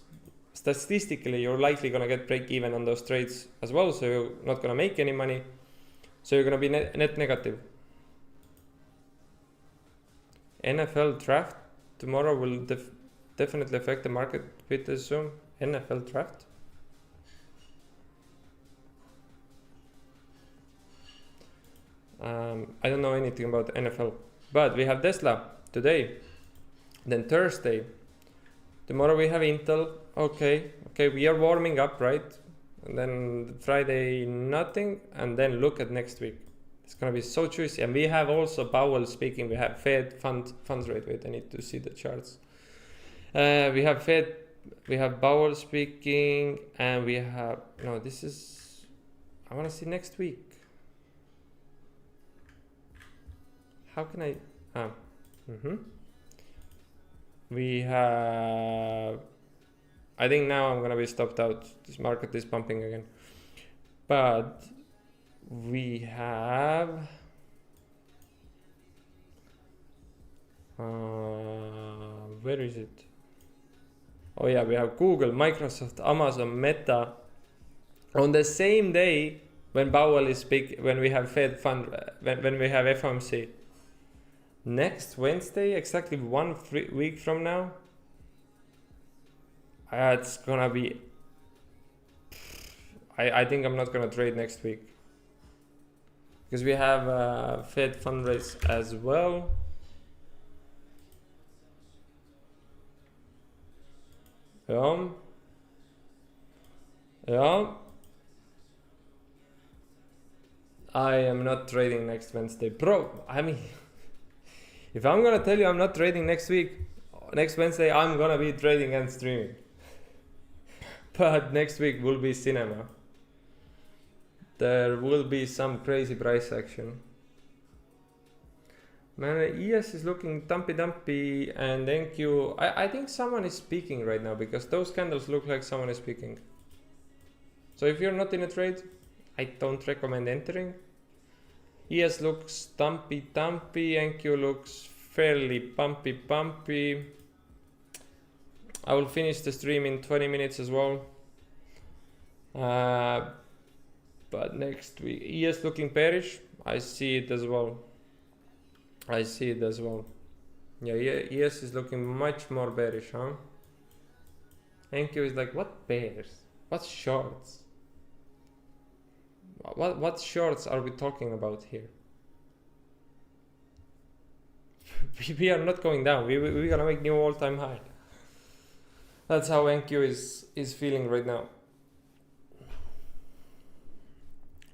statistically you're likely gonna get break even on those trades as well, so you're not gonna make any money, so you're gonna be net negative. NFL draft tomorrow will definitely affect the market, bit assume. NFL draft. I don't know anything about NFL, but we have Tesla today, then Thursday. Tomorrow we have Intel. Okay, we are warming up, right? And then Friday nothing, and then look at next week. It's gonna be so juicy. And we have also Powell speaking. We have Fed funds rate. Wait, I need to see the charts. We have Fed, we have Powell speaking, and we have this is, I want to see next week. How can I? We have. I think now I'm gonna be stopped out. This market is pumping again, but we have. Where is it? Oh yeah, we have Google, Microsoft, Amazon, Meta on the same day when Powell is big, when we have Fed fund, when we have FOMC. Next Wednesday, exactly 1 week from now, it's gonna be. I think I'm not gonna trade next week because we have Fed fundraise as well. Yeah. I am not trading next Wednesday, bro. I mean, if I'm gonna tell you I'm not trading next Wednesday, I'm gonna be trading and streaming. But next week will be cinema. There will be some crazy price action. Man, ES is looking dumpy, and NQ. I think someone is speaking right now because those candles look like someone is speaking. So if you're not in a trade, I don't recommend entering. ES looks dumpy, NQ looks fairly pumpy. I will finish the stream in 20 minutes as well. But next week, ES looking bearish. I see it as well. Yeah, ES is looking much more bearish, huh? NQ is like, what bears? What shorts? What shorts are we talking about here? We are not going down. We're gonna make new all-time high. That's how NQ is feeling right now.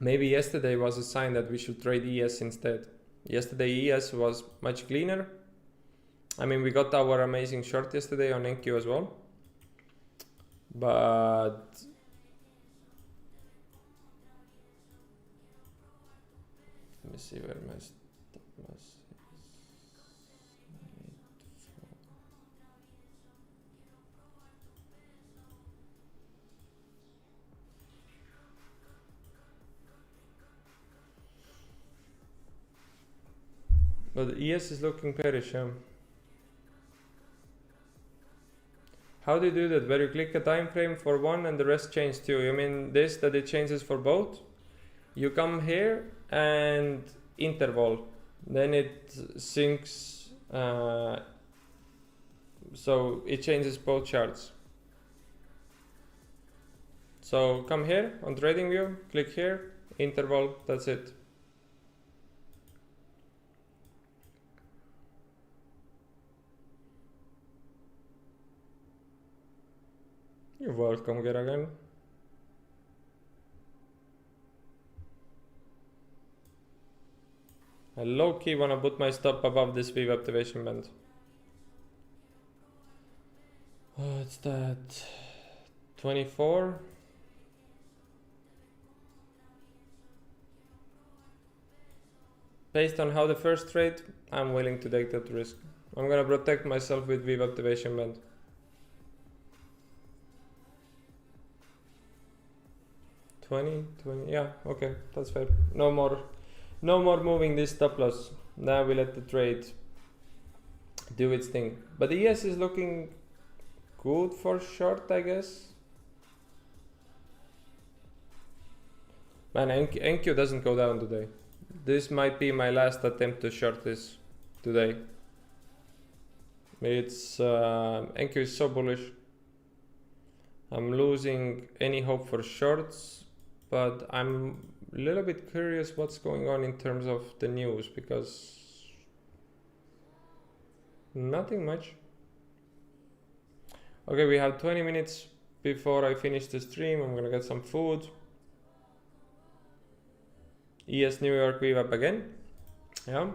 Maybe yesterday was a sign that we should trade ES instead. Yesterday ES was much cleaner. I mean, we got our amazing short yesterday on NQ as well. But let me see where my stop loss is. But ES is looking bearish, yeah. How do you do that? Where you click a time frame for one and the rest change too? You mean this, that it changes for both? You come here and interval, then it syncs, so it changes both charts. So come here on trading view, click here, interval, that's it. You're welcome, Geragan. I low-key wanna put my stop above this VWAP activation band. What's that? 24? Based on how the first trade, I'm willing to take that risk. I'm gonna protect myself with VWAP activation band. 20, yeah, okay, that's fair. No more moving this stop loss. Now we let the trade do its thing. But the ES is looking good for short, I guess. Man, NQ doesn't go down today. This might be my last attempt to short this today. It's NQ is so bullish. I'm losing any hope for shorts, but I'm a little bit curious what's going on in terms of the news, because nothing much. Okay, we have 20 minutes before I finish the stream. I'm gonna get some food. ES New York VWAP again. Yeah.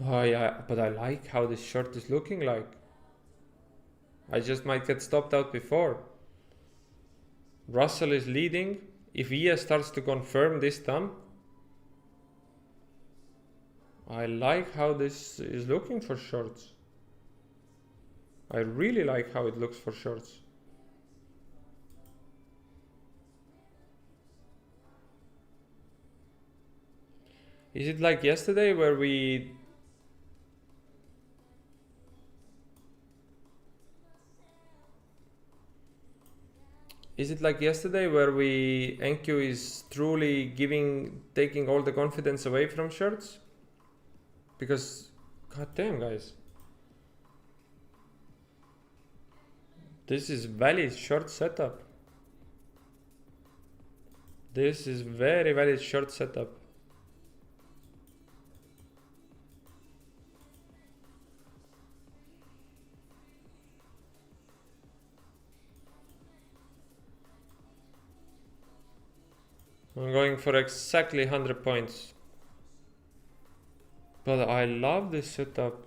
Oh yeah, but I like how this short is looking like. I just might get stopped out before. Russell is leading. If ES starts to confirm this thumb, I like how this is looking for shorts. I really like how it looks for shorts. Is it like yesterday where we... Is it like yesterday where NQ is truly taking all the confidence away from shorts? Because, goddamn guys. This is valid short setup. This is very valid short setup. I'm going for exactly 100 points. But I love this setup.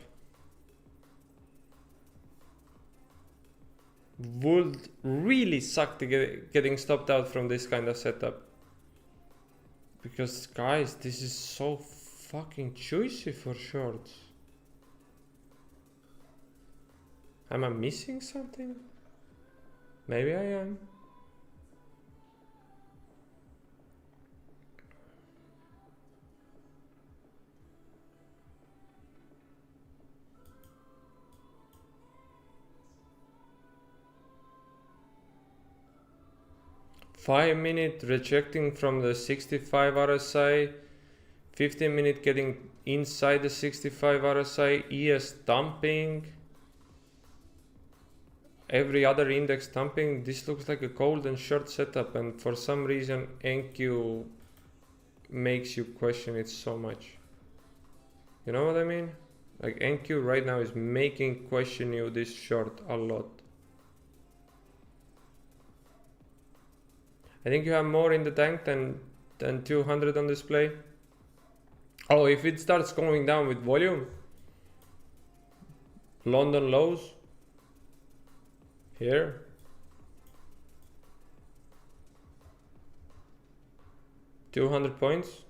Would really suck to getting stopped out from this kind of setup. Because guys, this is so fucking juicy for shorts. Am I missing something? Maybe I am. Five-minute rejecting from the 65 RSI, 15-minute getting inside the 65 RSI, ES dumping, every other index dumping. This looks like a golden short setup, and for some reason NQ makes you question it so much. You know what I mean? Like NQ right now is making question you this short a lot. I think you have more in the tank than 200 on display. Oh, if it starts going down with volume, London lows here, $200 points.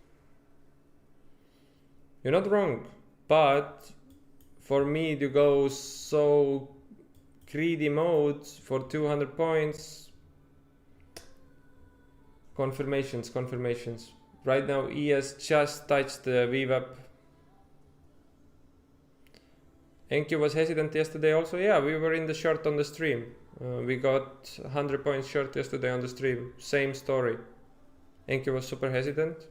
You're not wrong, but for me to go so greedy mode for 200 points. Confirmations. Right now ES just touched the VWAP. Enki was hesitant yesterday also. Yeah, we were in the shirt on the stream. We got 100 points shirt yesterday on the stream. Same story. Enki was super hesitant.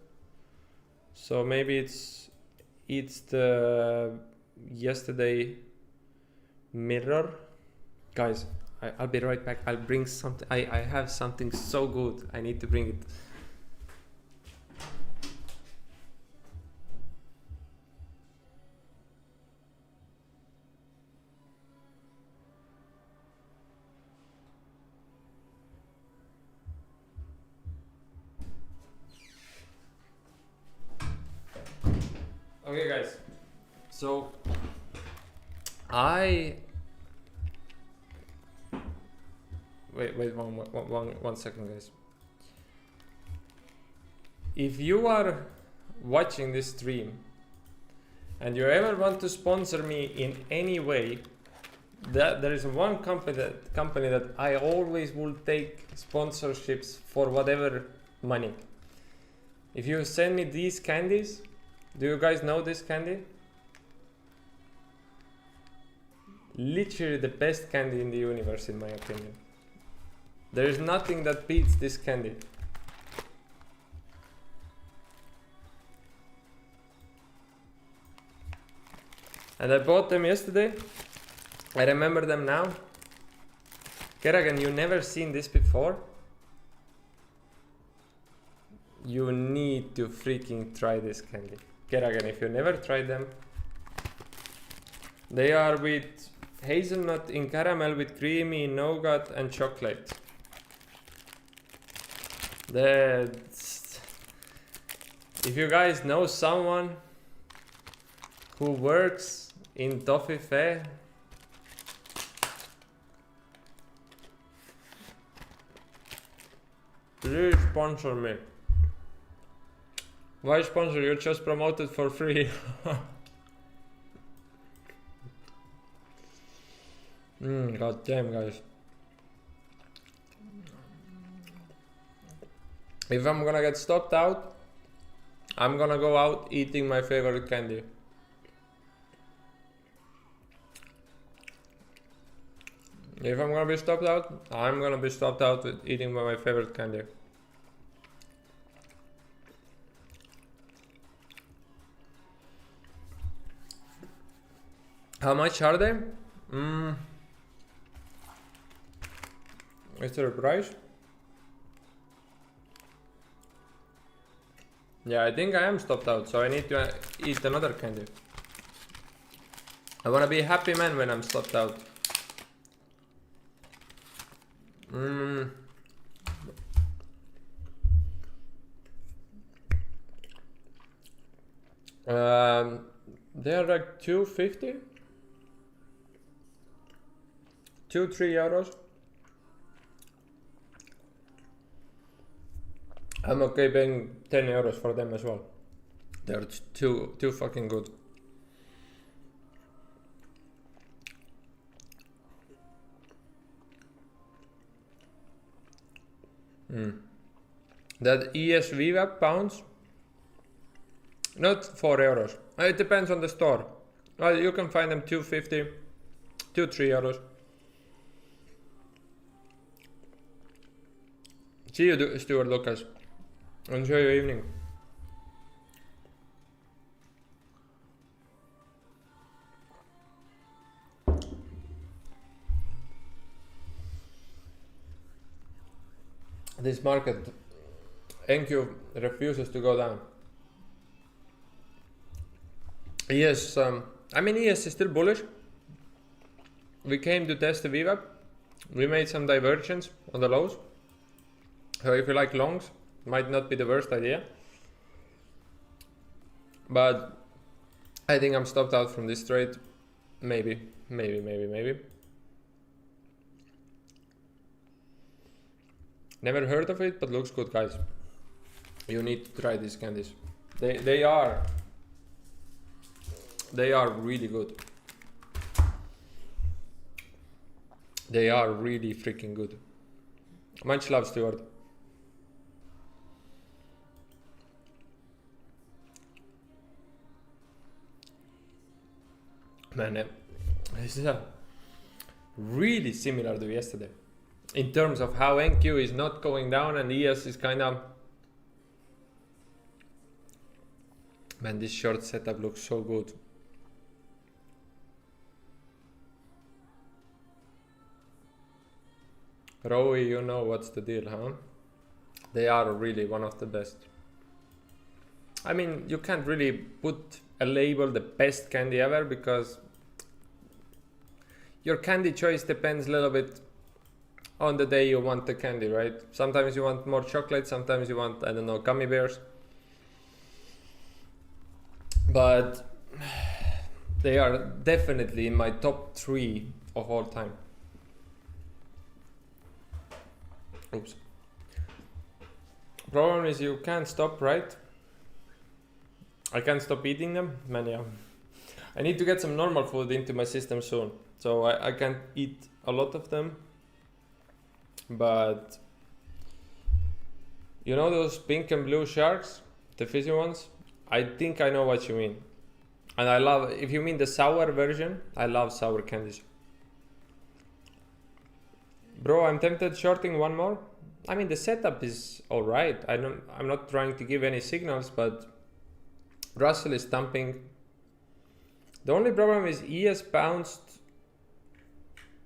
So maybe it's the yesterday mirror. Guys, I'll be right back. I'll bring something. I have something so good. I need to bring it. Okay, guys. So wait one second, guys. If you are watching this stream and you ever want to sponsor me in any way, that there is one company that I always will take sponsorships for whatever money. If you send me these candies, do you guys know this candy? Literally the best candy in the universe, in my opinion. There is nothing that beats this candy. And I bought them yesterday. I remember them now. Kerrigan, you never seen this before? You need to freaking try this candy. Kerrigan, if you never tried them, they are with hazelnut in caramel with creamy nougat and chocolate. If you guys know someone who works in Toffee Fair, please sponsor me. Why sponsor? You just promoted for free. God damn, guys. If I'm gonna get stopped out, I'm gonna go out eating my favorite candy. If I'm gonna be stopped out, I'm gonna be stopped out with eating my favorite candy. How much are they? Is there a price? Yeah, I think I am stopped out, so I need to eat another candy. I wanna be a happy man when I'm stopped out. They are like 2.50, 2-3 euros. I'm okay paying 10 euros for them as well. They're too fucking good. That ESV pounds, not 4 euros. It depends on the store. Well, you can find them 2.50, 2-3 euros. See you, Stuart Lucas. Enjoy your evening. This market, NQ refuses to go down. ES, I mean ES is still bullish. We came to test the VWAP. We made some divergence on the lows. So if you like longs, might not be the worst idea. But I think I'm stopped out from this trade. Maybe. Never heard of it, but looks good, guys. You need to try these candies. They are really good. They are really freaking good. Much love, Stuart. Man, It's really similar to yesterday in terms of how NQ is not going down and ES is kind of. Man, this short setup looks so good. Rowie, you know what's the deal, huh? They are really one of the best. I mean, you can't really put a label the best candy ever because your candy choice depends a little bit on the day you want the candy, right? Sometimes you want more chocolate, sometimes you want, I don't know, gummy bears. But they are definitely in my top 3 of all time. Oops. Problem is you can't stop, right? I can't stop eating them. Man, yeah. I need to get some normal food into my system soon. So I can't eat a lot of them. But you know those pink and blue sharks? The fizzy ones? I think I know what you mean. And I love, if you mean the sour version, I love sour candies. Bro, I'm tempted shorting one more. I mean, the setup is alright. I'm not trying to give any signals, but Russell is thumping. The only problem is ES bounced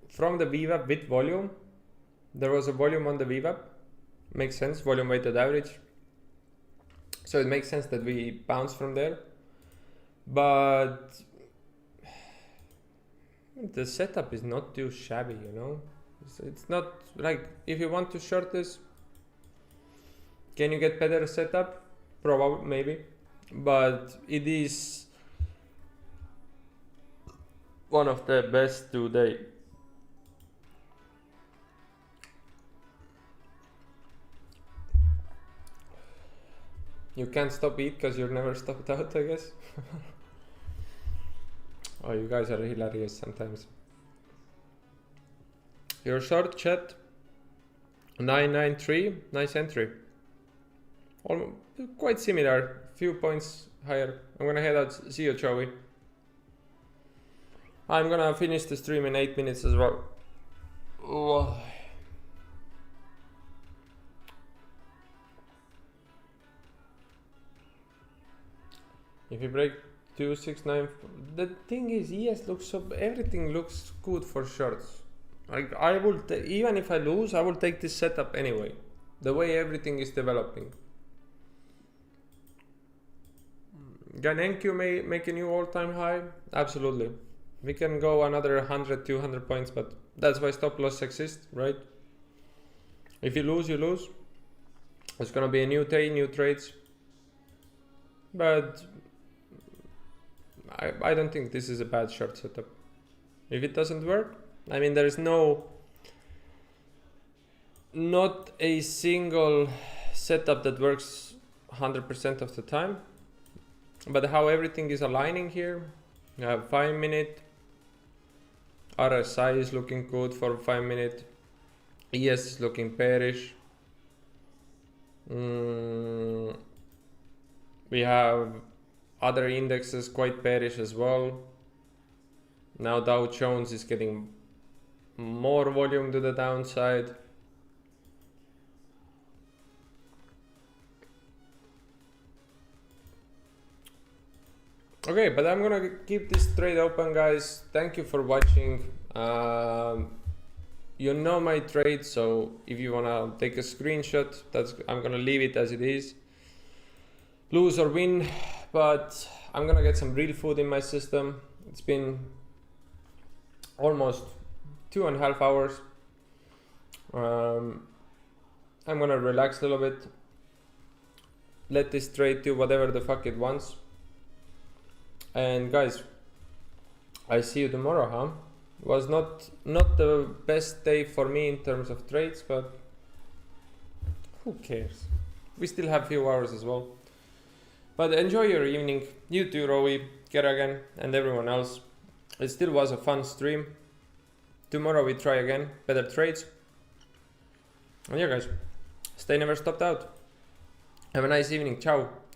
from the VWAP with volume. There was a volume on the VWAP. Makes sense, volume weighted average. So it makes sense that we bounce from there. But the setup is not too shabby, you know? It's not like, if you want to short this, can you get better setup? Probably, maybe. But it is one of the best today. You can't stop eat because you're never stopped out, I guess. Oh, you guys are hilarious sometimes. Your short chat 993, nice entry. Quite similar, few points higher. I'm gonna head out, see you, Joey. I'm gonna finish the stream in 8 minutes as well. Oh. If you break 269, the thing is, yes, looks so, everything looks good for shorts. Like I will, even if I lose, I will take this setup anyway. The way everything is developing. Can NQ make a new all-time high? Absolutely. We can go another 100, 200 points, but that's why stop loss exists, right? If you lose, you lose. It's gonna be a new day, new trades. But I don't think this is a bad short setup. If it doesn't work, I mean, there is not a single setup that works 100% of the time. But how everything is aligning here, you have 5 minute, RSI is looking good for 5 minute, ES is looking bearish. We have other indexes quite bearish as well. Now Dow Jones is getting more volume to the downside. Okay, but I'm gonna keep this trade open, guys. Thank you for watching. You know my trade, so if you wanna take a screenshot, I'm gonna leave it as it is. Lose or win, but I'm gonna get some real food in my system. It's been almost 2.5 hours. I'm gonna relax a little bit. Let this trade do whatever the fuck it wants. And guys, I see you tomorrow, huh? It was not the best day for me in terms of trades, but who cares? We still have a few hours as well. But enjoy your evening. You too, Rowie, Kerrigan, and everyone else. It still was a fun stream. Tomorrow we try again, better trades. And yeah, guys, stay never stopped out. Have a nice evening. Ciao.